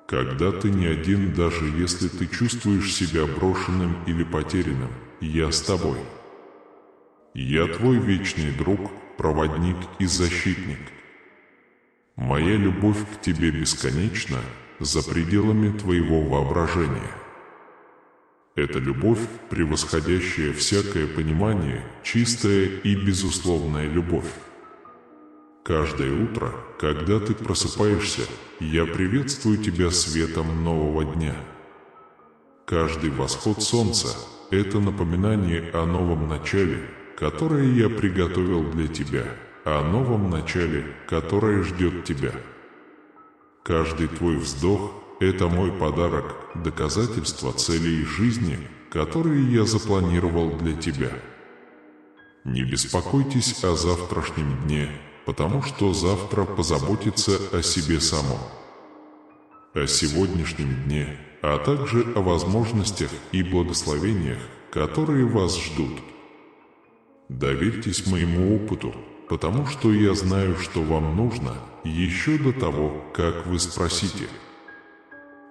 Когда ты не один, даже если ты чувствуешь себя брошенным или потерянным, я с тобой. Я твой вечный друг, проводник и защитник. Моя любовь к тебе бесконечна, за пределами твоего воображения. Это любовь, превосходящая всякое понимание, чистая и безусловная любовь. Каждое утро, когда ты просыпаешься, я приветствую тебя светом нового дня. Каждый восход солнца – это напоминание о новом начале, которое я приготовил для тебя, о новом начале, которое ждет тебя. Каждый твой вздох – это мой подарок, доказательство целей жизни, которые я запланировал для тебя. Не беспокойтесь о завтрашнем дне, потому что завтра позаботится о себе само. О сегодняшнем дне, а также о возможностях и благословениях, которые вас ждут. Доверьтесь моему опыту, потому что я знаю, что вам нужно, еще до того, как вы спросите.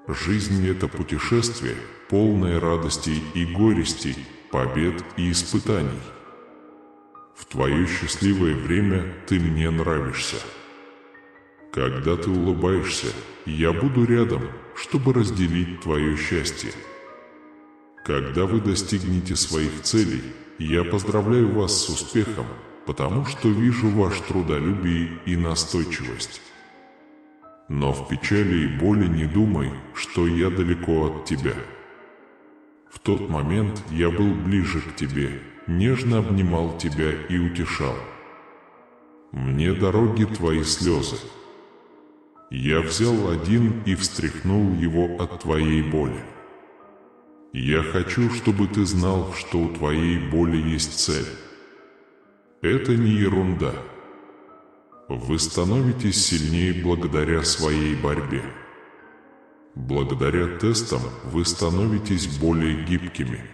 Жизнь – это путешествие, полное радостей и горестей, побед и испытаний. В твое счастливое время ты мне нравишься. Когда ты улыбаешься, я буду рядом, чтобы разделить твое счастье. Когда вы достигнете своих целей, я поздравляю вас с успехом, потому что вижу ваше трудолюбие и настойчивость. Но в печали и боли не думай, что я далеко от тебя. В тот момент я был ближе к тебе, нежно обнимал тебя и утешал. Мне дороги твои слезы. Я взял один и встряхнул его от твоей боли. Я хочу, чтобы ты знал, что у твоей боли есть цель. Это не ерунда. Вы становитесь сильнее благодаря своей борьбе. Благодаря тестам вы становитесь более гибкими.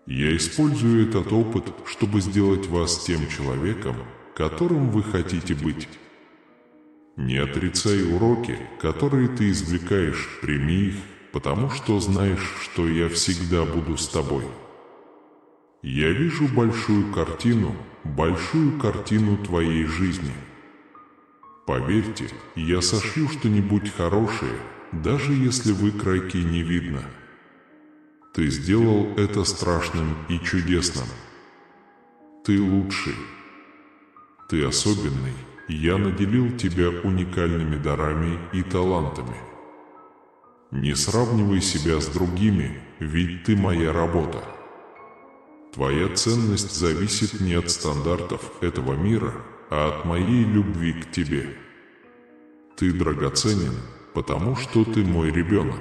Я использую этот опыт, чтобы сделать вас тем человеком, которым вы хотите быть. Не отрицай уроки, которые ты извлекаешь, прими их, потому что знаешь, что я всегда буду с тобой. Я вижу большую картину твоей жизни. Поверьте, я сошью что-нибудь хорошее, даже если выкройки не видно. Ты сделал это страшным и чудесным. Ты лучший. Ты особенный. Я наделил тебя уникальными дарами и талантами. Не сравнивай себя с другими, ведь ты моя работа. Твоя ценность зависит не от стандартов этого мира, а от моей любви к тебе. Ты драгоценен, потому что ты мой ребенок.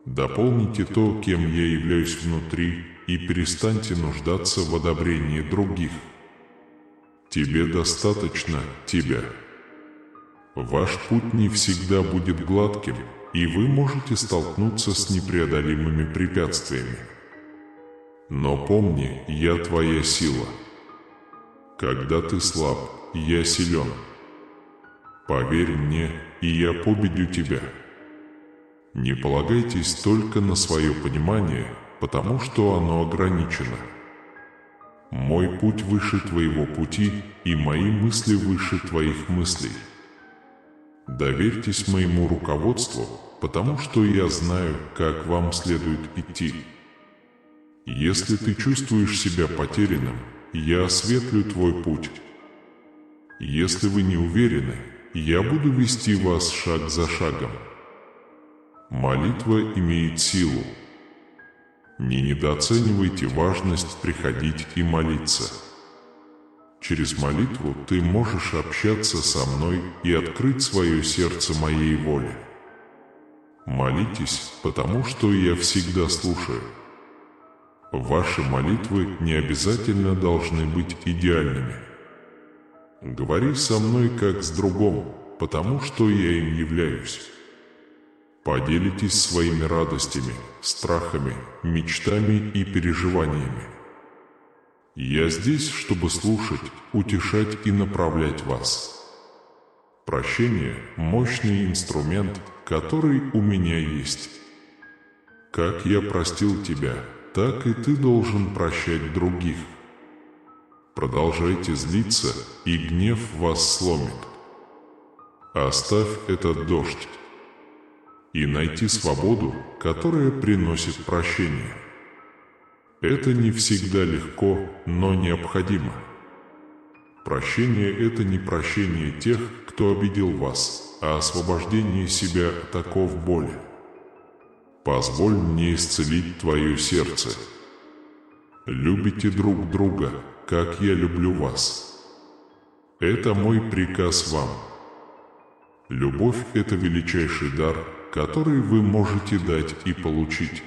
Дополните то, кем я являюсь внутри, и перестаньте нуждаться в одобрении других. Тебе достаточно тебя. Ваш путь не всегда будет гладким, и вы можете столкнуться с непреодолимыми препятствиями. Но помни, я твоя сила. Когда ты слаб, я силен. Поверь мне, и я победю тебя. Не полагайтесь только на свое понимание, потому что оно ограничено. Мой путь выше твоего пути, и мои мысли выше твоих мыслей. Доверьтесь моему руководству, потому что я знаю, как вам следует идти. Если ты чувствуешь себя потерянным, я осветлю твой путь. Если вы не уверены, я буду вести вас шаг за шагом. Молитва имеет силу. Не недооценивайте важность приходить и молиться. Через молитву ты можешь общаться со мной и открыть свое сердце моей воле. Молитесь, потому что я всегда слушаю. Ваши молитвы не обязательно должны быть идеальными. Говори со мной как с другом, потому что я им являюсь. Поделитесь своими радостями, страхами, мечтами и переживаниями. Я здесь, чтобы слушать, утешать и направлять вас. Прощение – мощный инструмент, который у меня есть. Как я простил тебя, так и ты должен прощать других. Продолжайте злиться, и гнев вас сломит. Оставь этот дождь и найти свободу, которая приносит прощение. Это не всегда легко, но необходимо. Прощение – это не прощение тех, кто обидел вас, а освобождение себя от оков боли. Позволь мне исцелить твое сердце. Любите друг друга, как я люблю вас. Это мой приказ вам. Любовь – это величайший дар, который вы можете дать и получить.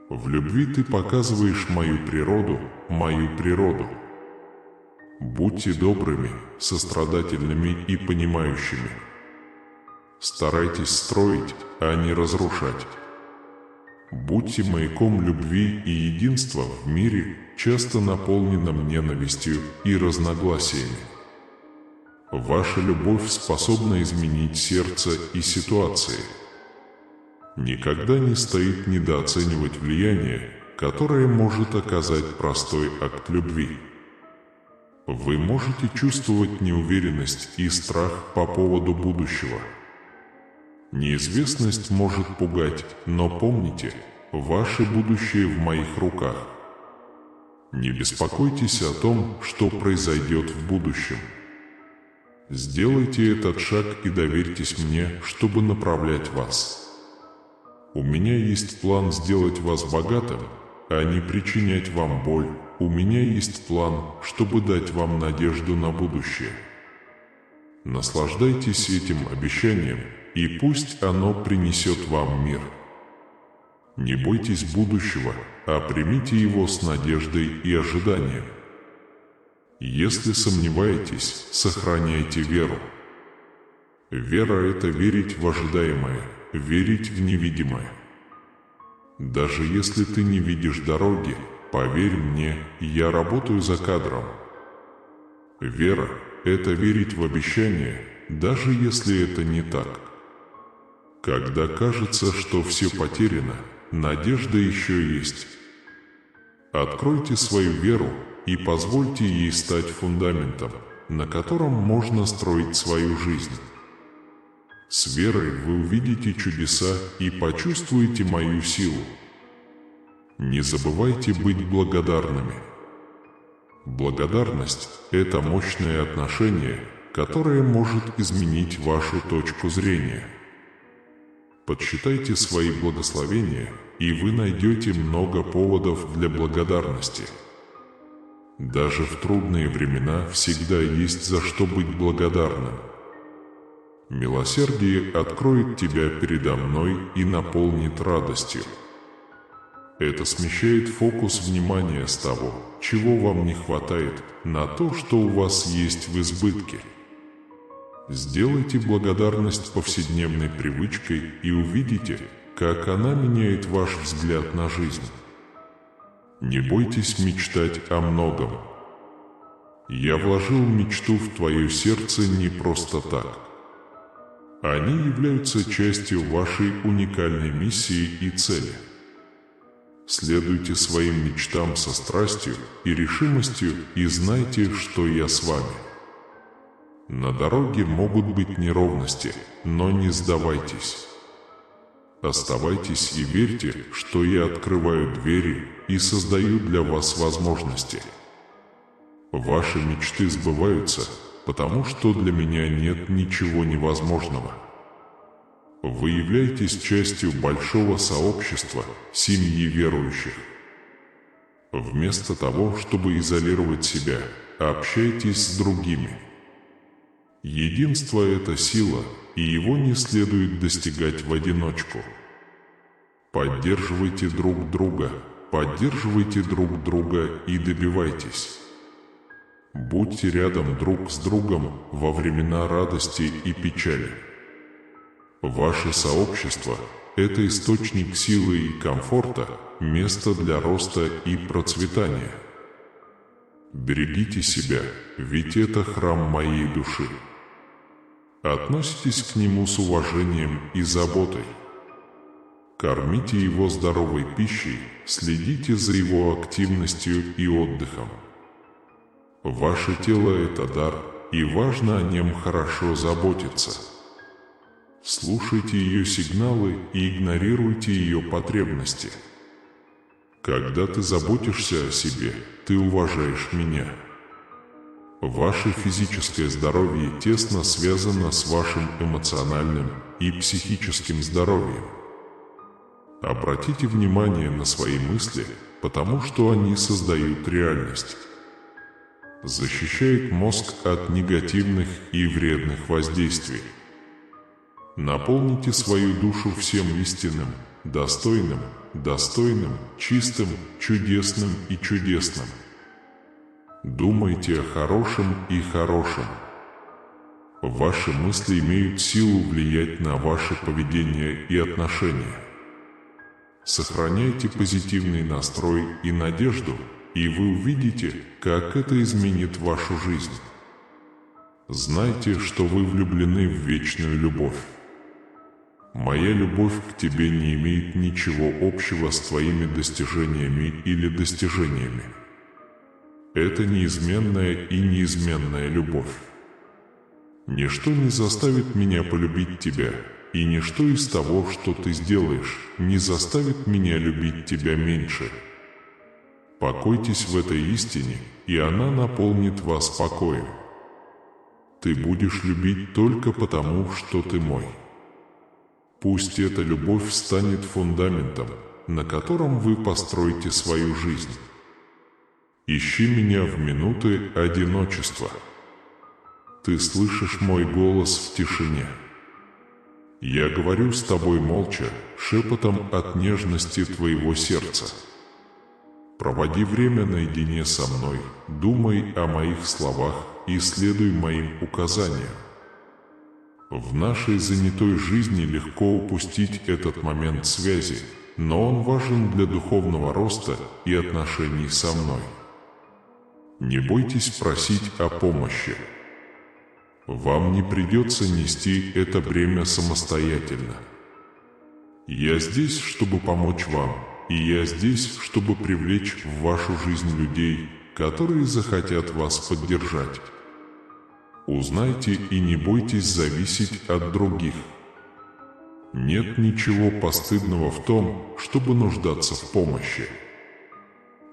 В любви ты показываешь мою природу, мою природу. Будьте добрыми, сострадательными и понимающими. Старайтесь строить, а не разрушать. Будьте маяком любви и единства в мире, часто наполненном ненавистью и разногласиями. Ваша любовь способна изменить сердце и ситуации. Никогда не стоит недооценивать влияние, которое может оказать простой акт любви. Вы можете чувствовать неуверенность и страх по поводу будущего. Неизвестность может пугать, но помните, ваше будущее в моих руках. Не беспокойтесь о том, что произойдет в будущем. Сделайте этот шаг и доверьтесь мне, чтобы направлять вас. У меня есть план сделать вас богатым, а не причинять вам боль. У меня есть план, чтобы дать вам надежду на будущее. Наслаждайтесь этим обещанием, и пусть оно принесет вам мир. Не бойтесь будущего, а примите его с надеждой и ожиданием. Если сомневаетесь, сохраняйте веру. Вера – это верить в ожидаемое, верить в невидимое. Даже если ты не видишь дороги, поверь мне, я работаю за кадром. Вера – это верить в обещание, даже если это не так. Когда кажется, что все потеряно, надежда еще есть. Откройте свою веру и позвольте ей стать фундаментом, на котором можно строить свою жизнь. С верой вы увидите чудеса и почувствуете мою силу. Не забывайте быть благодарными. Благодарность – это мощное отношение, которое может изменить вашу точку зрения. Подсчитайте свои благословения, и вы найдете много поводов для благодарности. Даже в трудные времена всегда есть за что быть благодарным. Милосердие откроет тебя передо мной и наполнит радостью. Это смещает фокус внимания с того, чего вам не хватает, на то, что у вас есть в избытке. Сделайте благодарность повседневной привычкой и увидите, как она меняет ваш взгляд на жизнь. Не бойтесь мечтать о многом. Я вложил мечту в твое сердце не просто так. Они являются частью вашей уникальной миссии и цели. Следуйте своим мечтам со страстью и решимостью и знайте, что я с вами. На дороге могут быть неровности, но не сдавайтесь. Оставайтесь и верьте, что я открываю двери и создаю для вас возможности. Ваши мечты сбываются, потому что для меня нет ничего невозможного. Вы являетесь частью большого сообщества, семьи верующих. Вместо того, чтобы изолировать себя, общайтесь с другими. Единство — это сила, и его не следует достигать в одиночку. Поддерживайте друг друга и добивайтесь. Будьте рядом друг с другом во времена радости и печали. Ваше сообщество — это источник силы и комфорта, место для роста и процветания. Берегите себя, ведь это храм моей души. Относитесь к нему с уважением и заботой. Кормите его здоровой пищей, следите за его активностью и отдыхом. Ваше тело — это дар, и важно о нем хорошо заботиться. Слушайте ее сигналы и игнорируйте ее потребности. Когда ты заботишься о себе, ты уважаешь меня. Ваше физическое здоровье тесно связано с вашим эмоциональным и психическим здоровьем. Обратите внимание на свои мысли, потому что они создают реальность. Защищает мозг от негативных и вредных воздействий. Наполните свою душу всем истинным, достойным, чистым, чудесным и чудесным. Думайте о хорошем и хорошем. Ваши мысли имеют силу влиять на ваше поведение и отношения. Сохраняйте позитивный настрой и надежду, и вы увидите, как это изменит вашу жизнь. Знайте, что вы влюблены в вечную любовь. Моя любовь к тебе не имеет ничего общего с твоими достижениями или достижениями. Это неизменная и неизменная любовь. Ничто не заставит меня полюбить тебя, и ничто из того, что ты сделаешь, не заставит меня любить тебя меньше. Покойтесь в этой истине, и она наполнит вас покоем. Ты будешь любить только потому, что ты мой. Пусть эта любовь станет фундаментом, на котором вы построите свою жизнь. Ищи меня в минуты одиночества. Ты слышишь мой голос в тишине. Я говорю с тобой молча, шепотом от нежности твоего сердца. Проводи время наедине со мной, думай о моих словах и следуй моим указаниям. В нашей занятой жизни легко упустить этот момент связи, но он важен для духовного роста и отношений со мной. Не бойтесь просить о помощи. Вам не придется нести это бремя самостоятельно. Я здесь, чтобы помочь вам, и я здесь, чтобы привлечь в вашу жизнь людей, которые захотят вас поддержать. Узнайте и не бойтесь зависеть от других. Нет ничего постыдного в том, чтобы нуждаться в помощи.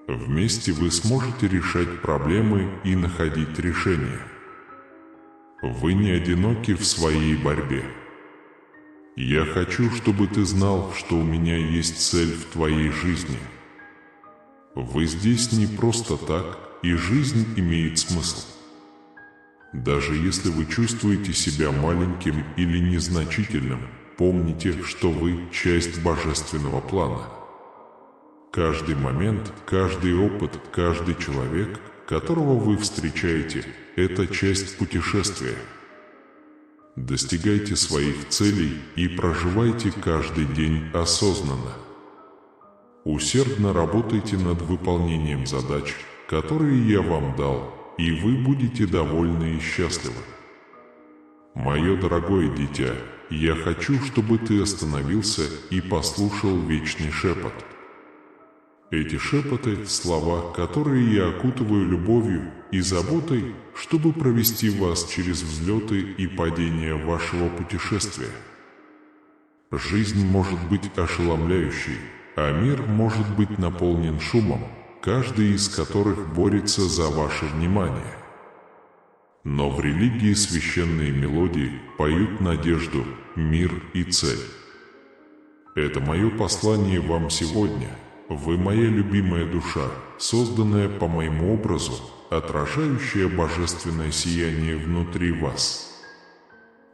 Вместе вы сможете решать проблемы и находить решения. Вы не одиноки в своей борьбе. Я хочу, чтобы ты знал, что у меня есть цель в твоей жизни. Вы здесь не просто так, и жизнь имеет смысл. Даже если вы чувствуете себя маленьким или незначительным, помните, что вы часть божественного плана. Каждый момент, каждый опыт, каждый человек, которого вы встречаете, это часть путешествия. Достигайте своих целей и проживайте каждый день осознанно. Усердно работайте над выполнением задач, которые я вам дал, и вы будете довольны и счастливы. Мое дорогое дитя, я хочу, чтобы ты остановился и послушал вечный шепот. Эти шепоты — слова, которые я окутываю любовью и заботой, чтобы провести вас через взлеты и падения вашего путешествия. Жизнь может быть ошеломляющей, а мир может быть наполнен шумом, каждый из которых борется за ваше внимание. Но в религии священные мелодии поют надежду, мир и цель. Это мое послание вам сегодня. Вы моя любимая душа, созданная по моему образу, отражающая божественное сияние внутри вас.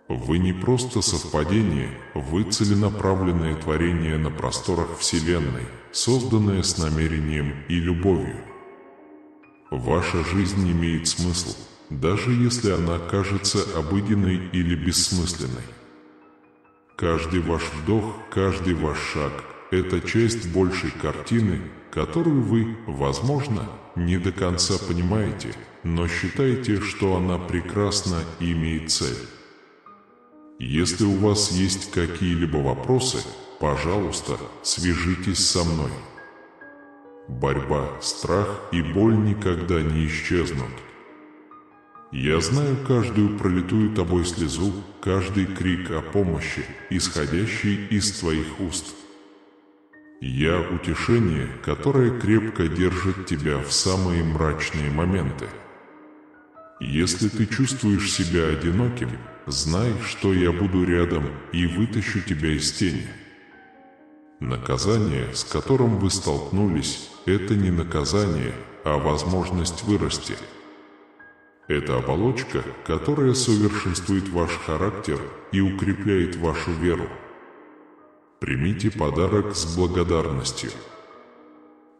Вы не просто совпадение, вы целенаправленное творение на просторах Вселенной, созданное с намерением и любовью. Ваша жизнь имеет смысл, даже если она кажется обыденной или бессмысленной. Каждый ваш вдох, каждый ваш шаг – это часть большей картины, которую вы, возможно, не до конца понимаете, но считаете, что она прекрасна и имеет цель. Если у вас есть какие-либо вопросы, пожалуйста, свяжитесь со мной. Борьба, страх и боль никогда не исчезнут. Я знаю каждую пролитую тобой слезу, каждый крик о помощи, исходящий из твоих уст. Я утешение, которое крепко держит тебя в самые мрачные моменты. Если ты чувствуешь себя одиноким, знай, что я буду рядом и вытащу тебя из тени. Наказание, с которым вы столкнулись, это не наказание, а возможность вырасти. Это оболочка, которая совершенствует ваш характер и укрепляет вашу веру. Примите подарок с благодарностью.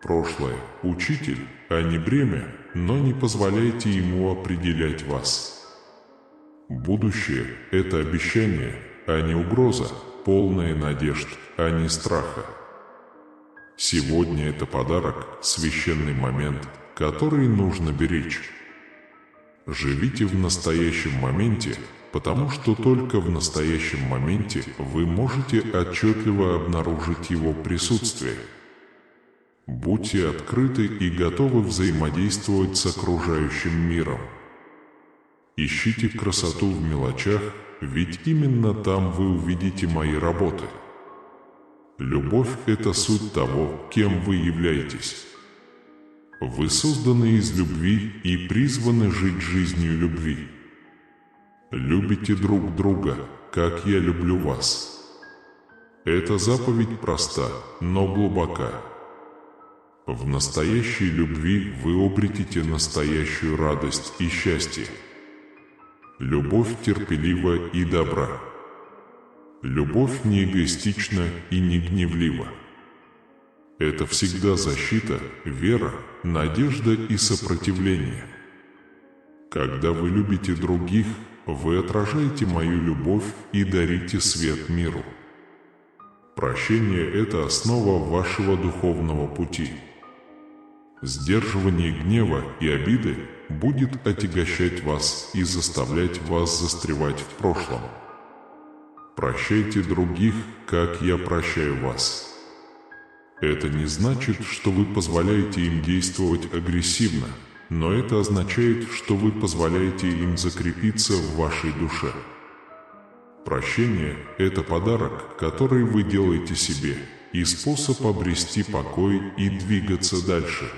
Прошлое – учитель, а не бремя, но не позволяйте ему определять вас. Будущее – это обещание, а не угроза, полная надежд, а не страха. Сегодня это подарок, священный момент, который нужно беречь. Живите в настоящем моменте, потому что только в настоящем моменте вы можете отчетливо обнаружить его присутствие. Будьте открыты и готовы взаимодействовать с окружающим миром. Ищите красоту в мелочах, ведь именно там вы увидите мои работы. Любовь – это суть того, кем вы являетесь. Вы созданы из любви и призваны жить жизнью любви. Любите друг друга, как я люблю вас. Эта заповедь проста, но глубока. В настоящей любви вы обретете настоящую радость и счастье. Любовь терпелива и добра. Любовь не эгоистична и не гневлива. Это всегда защита, вера, надежда и сопротивление. Когда вы любите других, вы отражаете мою любовь и дарите свет миру. Прощение – это основа вашего духовного пути. Сдерживание гнева и обиды будет отягощать вас и заставлять вас застревать в прошлом. Прощайте других, как я прощаю вас. Это не значит, что вы позволяете им действовать агрессивно, но это означает, что вы позволяете им закрепиться в вашей душе. Прощение – это подарок, который вы делаете себе, и способ обрести покой и двигаться дальше.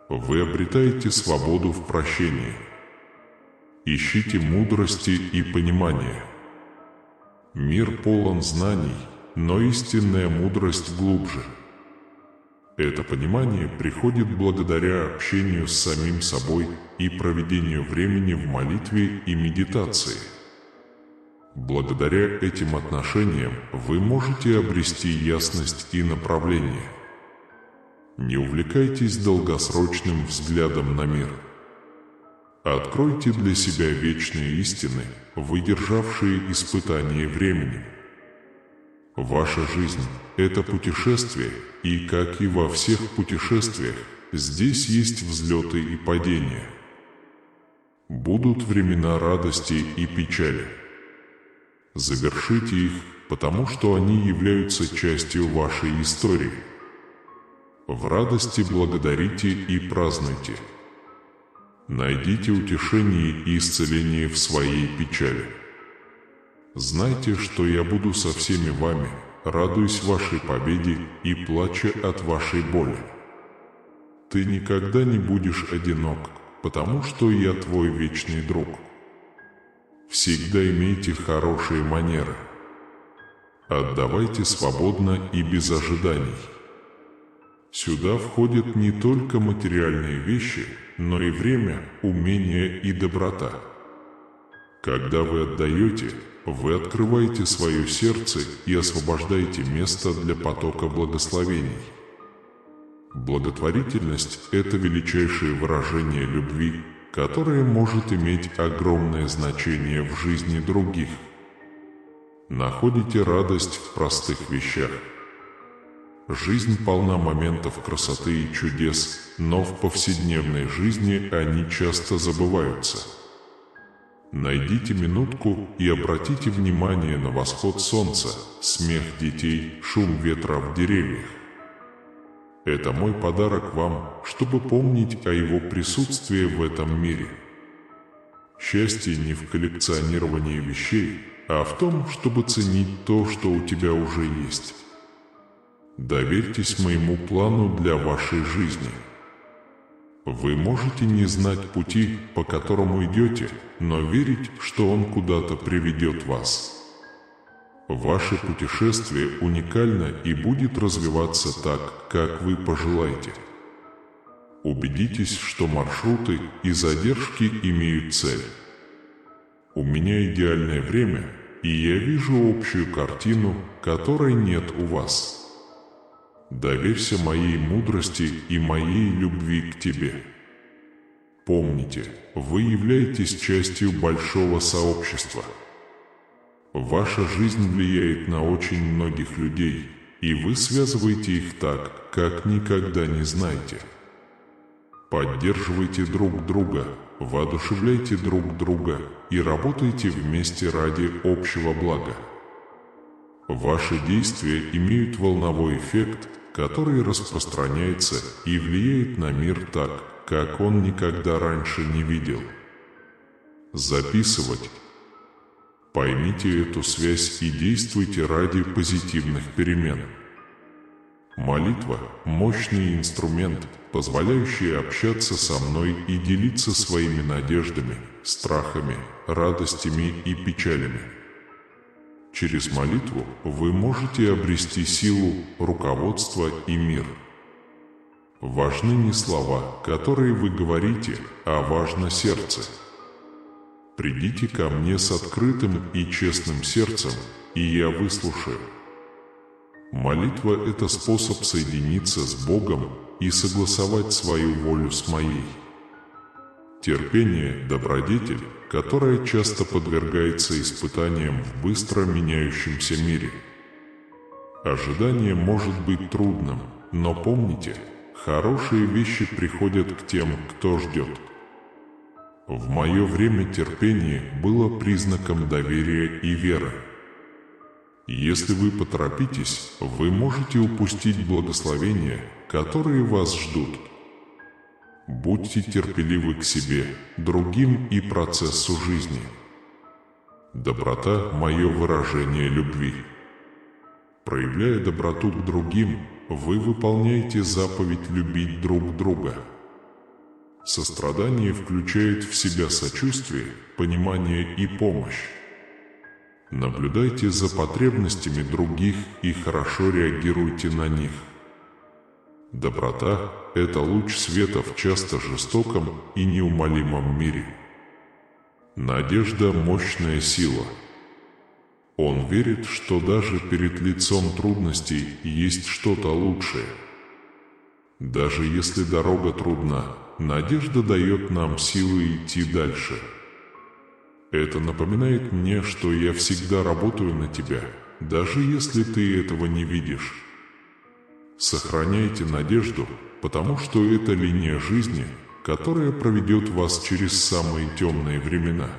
Вы обретаете свободу в прощении. Ищите мудрости и понимания. Мир полон знаний, но истинная мудрость глубже. Это понимание приходит благодаря общению с самим собой и проведению времени в молитве и медитации. Благодаря этим отношениям вы можете обрести ясность и направление. Не увлекайтесь долгосрочным взглядом на мир. Откройте для себя вечные истины, выдержавшие испытания временем. Ваша жизнь – это путешествие, и, как и во всех путешествиях, здесь есть взлеты и падения. Будут времена радости и печали. Завершите их, потому что они являются частью вашей истории. В радости благодарите и празднуйте. Найдите утешение и исцеление в своей печали. Знайте, что я буду со всеми вами, радуясь вашей победе и плача от вашей боли. Ты никогда не будешь одинок, потому что я твой вечный друг. Всегда имейте хорошие манеры. Отдавайте свободно и без ожиданий. Сюда входят не только материальные вещи, но и время, умение и доброта. Когда вы отдаете, вы открываете свое сердце и освобождаете место для потока благословений. Благотворительность – это величайшее выражение любви, которое может иметь огромное значение в жизни других. Находите радость в простых вещах. Жизнь полна моментов красоты и чудес, но в повседневной жизни они часто забываются. Найдите минутку и обратите внимание на восход солнца, смех детей, шум ветра в деревьях. Это мой подарок вам, чтобы помнить о его присутствии в этом мире. Счастье не в коллекционировании вещей, а в том, чтобы ценить то, что у тебя уже есть. Доверьтесь моему плану для вашей жизни. Вы можете не знать пути, по которому идете, но верить, что он куда-то приведет вас. Ваше путешествие уникально и будет развиваться так, как вы пожелаете. Убедитесь, что маршруты и задержки имеют цель. У меня идеальное время, и я вижу общую картину, которой нет у вас. Доверься моей мудрости и моей любви к тебе. Помните, вы являетесь частью большого сообщества. Ваша жизнь влияет на очень многих людей, и вы связываете их так, как никогда не знаете. Поддерживайте друг друга, воодушевляйте друг друга и работайте вместе ради общего блага. Ваши действия имеют волновой эффект, который распространяется и влияет на мир так, как он никогда раньше не видел. Записывать. Поймите эту связь и действуйте ради позитивных перемен. Молитва – мощный инструмент, позволяющий общаться со мной и делиться своими надеждами, страхами, радостями и печалями. Через молитву вы можете обрести силу, руководство и мир. Важны не слова, которые вы говорите, а важно сердце. Придите ко мне с открытым и честным сердцем, и я выслушаю. Молитва – это способ соединиться с Богом и согласовать свою волю с моей. Терпение – добродетель, которая часто подвергается испытаниям в быстро меняющемся мире. Ожидание может быть трудным, но помните, хорошие вещи приходят к тем, кто ждет. В мое время терпение было признаком доверия и веры. Если вы поторопитесь, вы можете упустить благословения, которые вас ждут. Будьте терпеливы к себе, другим и процессу жизни. Доброта – мое выражение любви. Проявляя доброту к другим, вы выполняете заповедь любить друг друга. Сострадание включает в себя сочувствие, понимание и помощь. Наблюдайте за потребностями других и хорошо реагируйте на них. Доброта – это луч света в часто жестоком и неумолимом мире. Надежда – мощная сила. Он верит, что даже перед лицом трудностей есть что-то лучшее. Даже если дорога трудна, надежда дает нам силы идти дальше. Это напоминает мне, что я всегда работаю на тебя, даже если ты этого не видишь. Сохраняйте надежду, потому что это линия жизни, которая проведет вас через самые темные времена.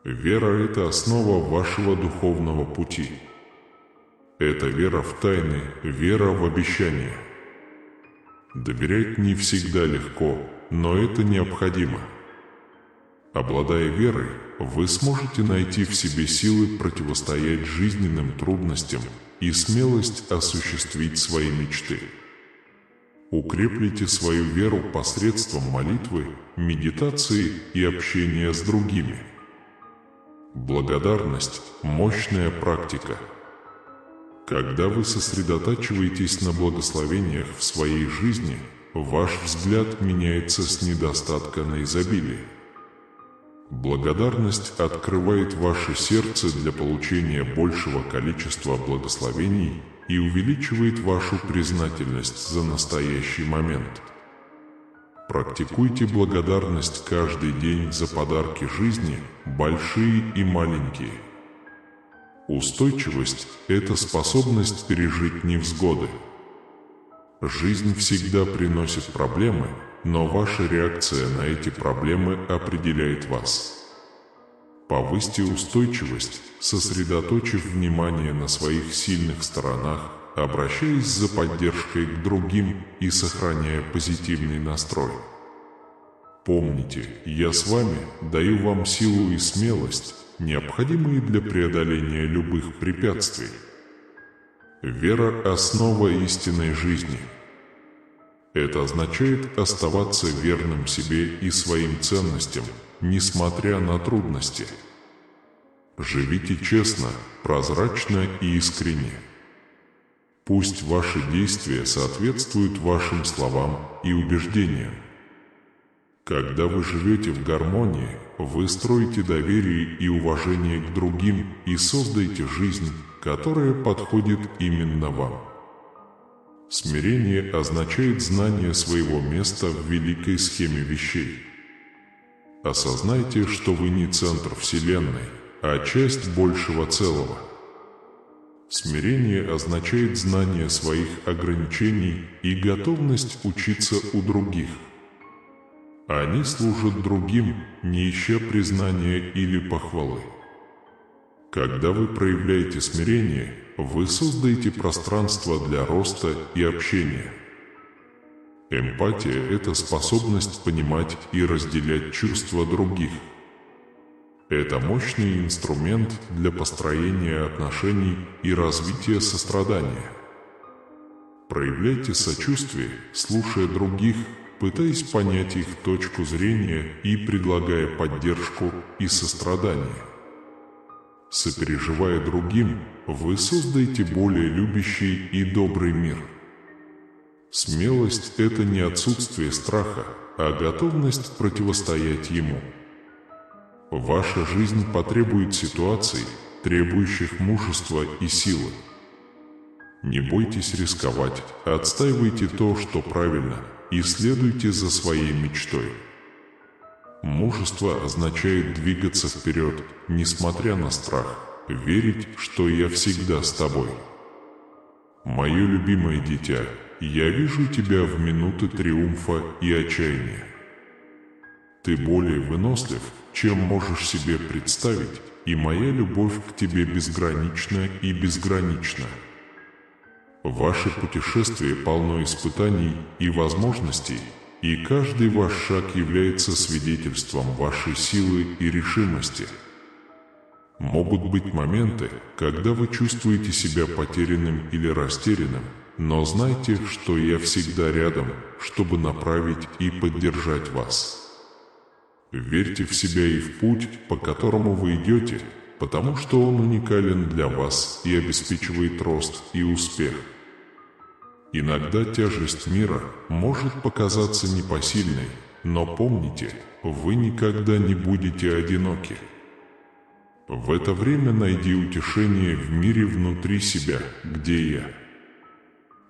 Вера – это основа вашего духовного пути. Это вера в тайны, вера в обещания. Доверять не всегда легко, но это необходимо. Обладая верой, вы сможете найти в себе силы противостоять жизненным трудностям и смелость осуществить свои мечты. Укреплите свою веру посредством молитвы, медитации и общения с другими. Благодарность – мощная практика. Когда вы сосредотачиваетесь на благословениях в своей жизни, ваш взгляд меняется с недостатка на изобилие. Благодарность открывает ваше сердце для получения большего количества благословений и увеличивает вашу признательность за настоящий момент. Практикуйте благодарность каждый день за подарки жизни, большие и маленькие. Устойчивость – это способность пережить невзгоды. Жизнь всегда приносит проблемы, но ваша реакция на эти проблемы определяет вас. Повысьте устойчивость, сосредоточив внимание на своих сильных сторонах, обращаясь за поддержкой к другим и сохраняя позитивный настрой. Помните, я с вами, даю вам силу и смелость, необходимые для преодоления любых препятствий. Вера – основа истинной жизни. Это означает оставаться верным себе и своим ценностям, несмотря на трудности. Живите честно, прозрачно и искренне. Пусть ваши действия соответствуют вашим словам и убеждениям. Когда вы живете в гармонии, вы строите доверие и уважение к другим и создаете жизнь, которая подходит именно вам. Смирение означает знание своего места в великой схеме вещей. Осознайте, что вы не центр Вселенной, а часть большего целого. Смирение означает знание своих ограничений и готовность учиться у других. Они служат другим, не ища признания или похвалы. Когда вы проявляете смирение, вы создаете пространство для роста и общения. Эмпатия – это способность понимать и разделять чувства других. Это мощный инструмент для построения отношений и развития сострадания. Проявляйте сочувствие, слушая других, пытаясь понять их точку зрения и предлагая поддержку и сострадание. Сопереживая другим, вы создаете более любящий и добрый мир. Смелость – это не отсутствие страха, а готовность противостоять ему. Ваша жизнь потребует ситуаций, требующих мужества и силы. Не бойтесь рисковать, отстаивайте то, что правильно, и следуйте за своей мечтой. Мужество означает двигаться вперед, несмотря на страх, верить, что я всегда с тобой. Мое любимое дитя, я вижу тебя в минуты триумфа и отчаяния. Ты более вынослив, чем можешь себе представить, и моя любовь к тебе безгранична и безгранична. Ваше путешествие полно испытаний и возможностей, и каждый ваш шаг является свидетельством вашей силы и решимости. Могут быть моменты, когда вы чувствуете себя потерянным или растерянным, но знайте, что я всегда рядом, чтобы направить и поддержать вас. Верьте в себя и в путь, по которому вы идете, потому что он уникален для вас и обеспечивает рост и успех. Иногда тяжесть мира может показаться непосильной, но помните, вы никогда не будете одиноки. В это время найди утешение в мире внутри себя, где я.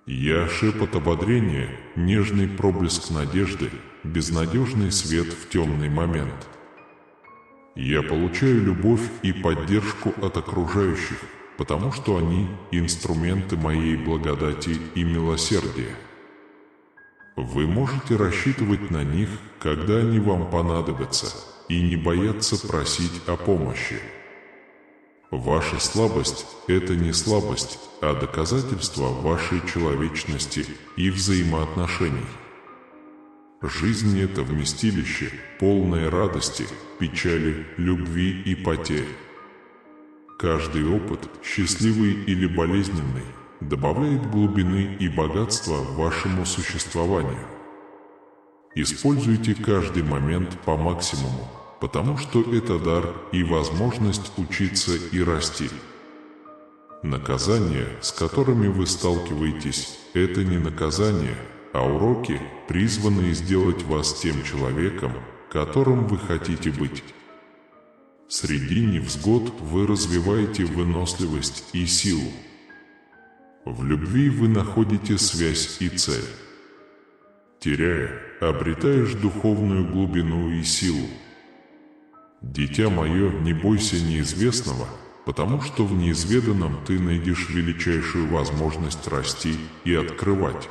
Я шепот ободрения, нежный проблеск надежды, безнадежный свет в темный момент. Я получаю любовь и поддержку от окружающих, потому что они – инструменты моей благодати и милосердия. Вы можете рассчитывать на них, когда они вам понадобятся, и не бояться просить о помощи. Ваша слабость – это не слабость, а доказательство вашей человечности и взаимоотношений. Жизнь — это вместилище, полное радости, печали, любви и потерь. Каждый опыт, счастливый или болезненный, добавляет глубины и богатства вашему существованию. Используйте каждый момент по максимуму, потому что это дар и возможность учиться и расти. Наказания, с которыми вы сталкиваетесь, это не наказание, а уроки, призванные сделать вас тем человеком, которым вы хотите быть. Среди невзгод вы развиваете выносливость и силу. В любви вы находите связь и цель. Теряя, обретаешь духовную глубину и силу. Дитя мое, не бойся неизвестного, потому что в неизведанном ты найдешь величайшую возможность расти и открывать.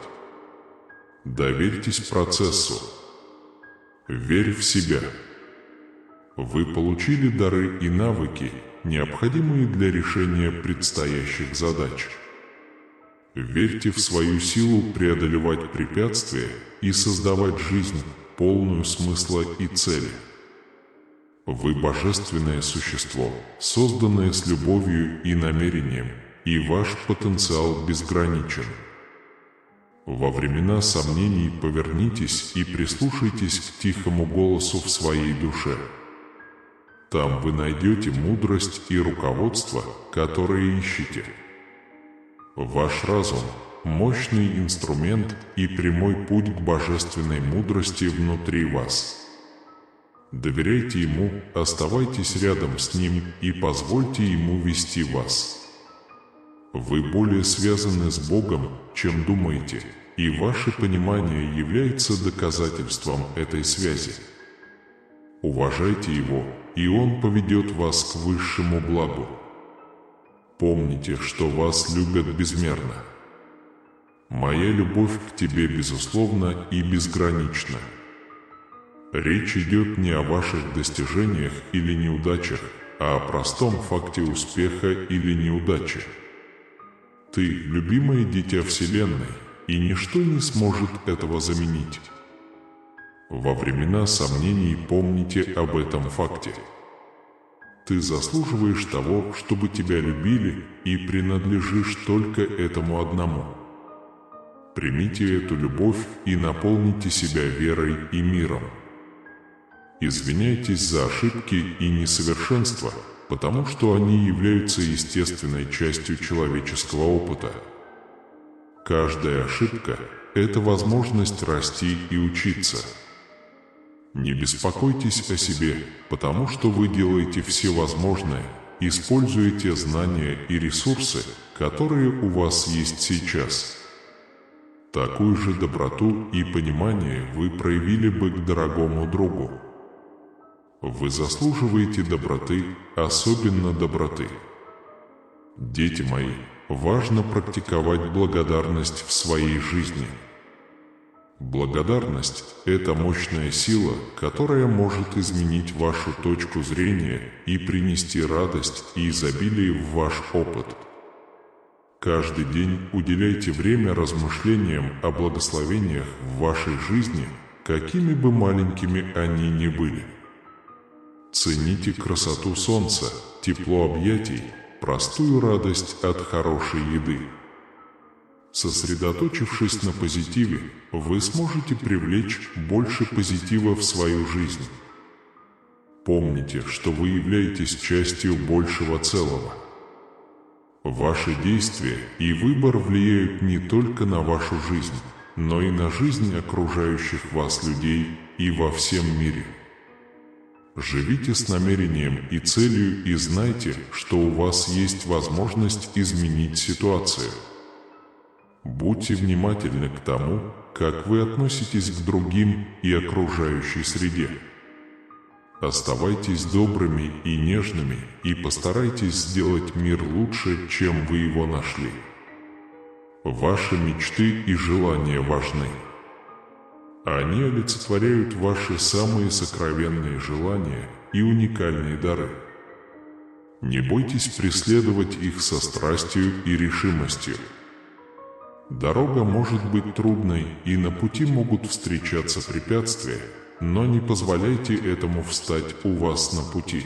Доверьтесь процессу. Верь в себя. Вы получили дары и навыки, необходимые для решения предстоящих задач. Верьте в свою силу преодолевать препятствия и создавать жизнь, полную смысла и цели. Вы божественное существо, созданное с любовью и намерением, и ваш потенциал безграничен. Во времена сомнений повернитесь и прислушайтесь к тихому голосу в своей душе. Там вы найдете мудрость и руководство, которые ищете. Ваш разум – мощный инструмент и прямой путь к божественной мудрости внутри вас. Доверяйте ему, оставайтесь рядом с ним и позвольте ему вести вас. Вы более связаны с Богом, чем думаете, и ваше понимание является доказательством этой связи. Уважайте его, и он поведет вас к высшему благу. Помните, что вас любят безмерно. Моя любовь к тебе безусловна и безгранична. Речь идет не о ваших достижениях или неудачах, а о простом факте успеха или неудачи. Ты – любимое дитя Вселенной, и ничто не сможет этого заменить. Во времена сомнений помните об этом факте. Ты заслуживаешь того, чтобы тебя любили, и принадлежишь только этому одному. Примите эту любовь и наполните себя верой и миром. Извиняйтесь за ошибки и несовершенства, потому что они являются естественной частью человеческого опыта. Каждая ошибка – это возможность расти и учиться. Не беспокойтесь о себе, потому что вы делаете все возможное, используете знания и ресурсы, которые у вас есть сейчас. Такую же доброту и понимание вы проявили бы к дорогому другу. Вы заслуживаете доброты, особенно доброты. Дети мои, важно практиковать благодарность в своей жизни. Благодарность – это мощная сила, которая может изменить вашу точку зрения и принести радость и изобилие в ваш опыт. Каждый день уделяйте время размышлениям о благословениях в вашей жизни, какими бы маленькими они ни были. Цените красоту солнца, тепло объятий, простую радость от хорошей еды. Сосредоточившись на позитиве, вы сможете привлечь больше позитива в свою жизнь. Помните, что вы являетесь частью большего целого. Ваши действия и выбор влияют не только на вашу жизнь, но и на жизнь окружающих вас людей и во всем мире. Живите с намерением и целью и знайте, что у вас есть возможность изменить ситуацию. Будьте внимательны к тому, как вы относитесь к другим и окружающей среде. Оставайтесь добрыми и нежными и постарайтесь сделать мир лучше, чем вы его нашли. Ваши мечты и желания важны. Они олицетворяют ваши самые сокровенные желания и уникальные дары. Не бойтесь преследовать их со страстью и решимостью. Дорога может быть трудной, и на пути могут встречаться препятствия, но не позволяйте этому встать у вас на пути.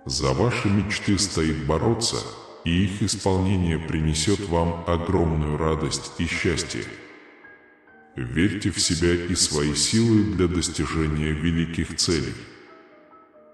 За ваши мечты стоит бороться, и их исполнение принесет вам огромную радость и счастье. Верьте в себя и свои силы для достижения великих целей.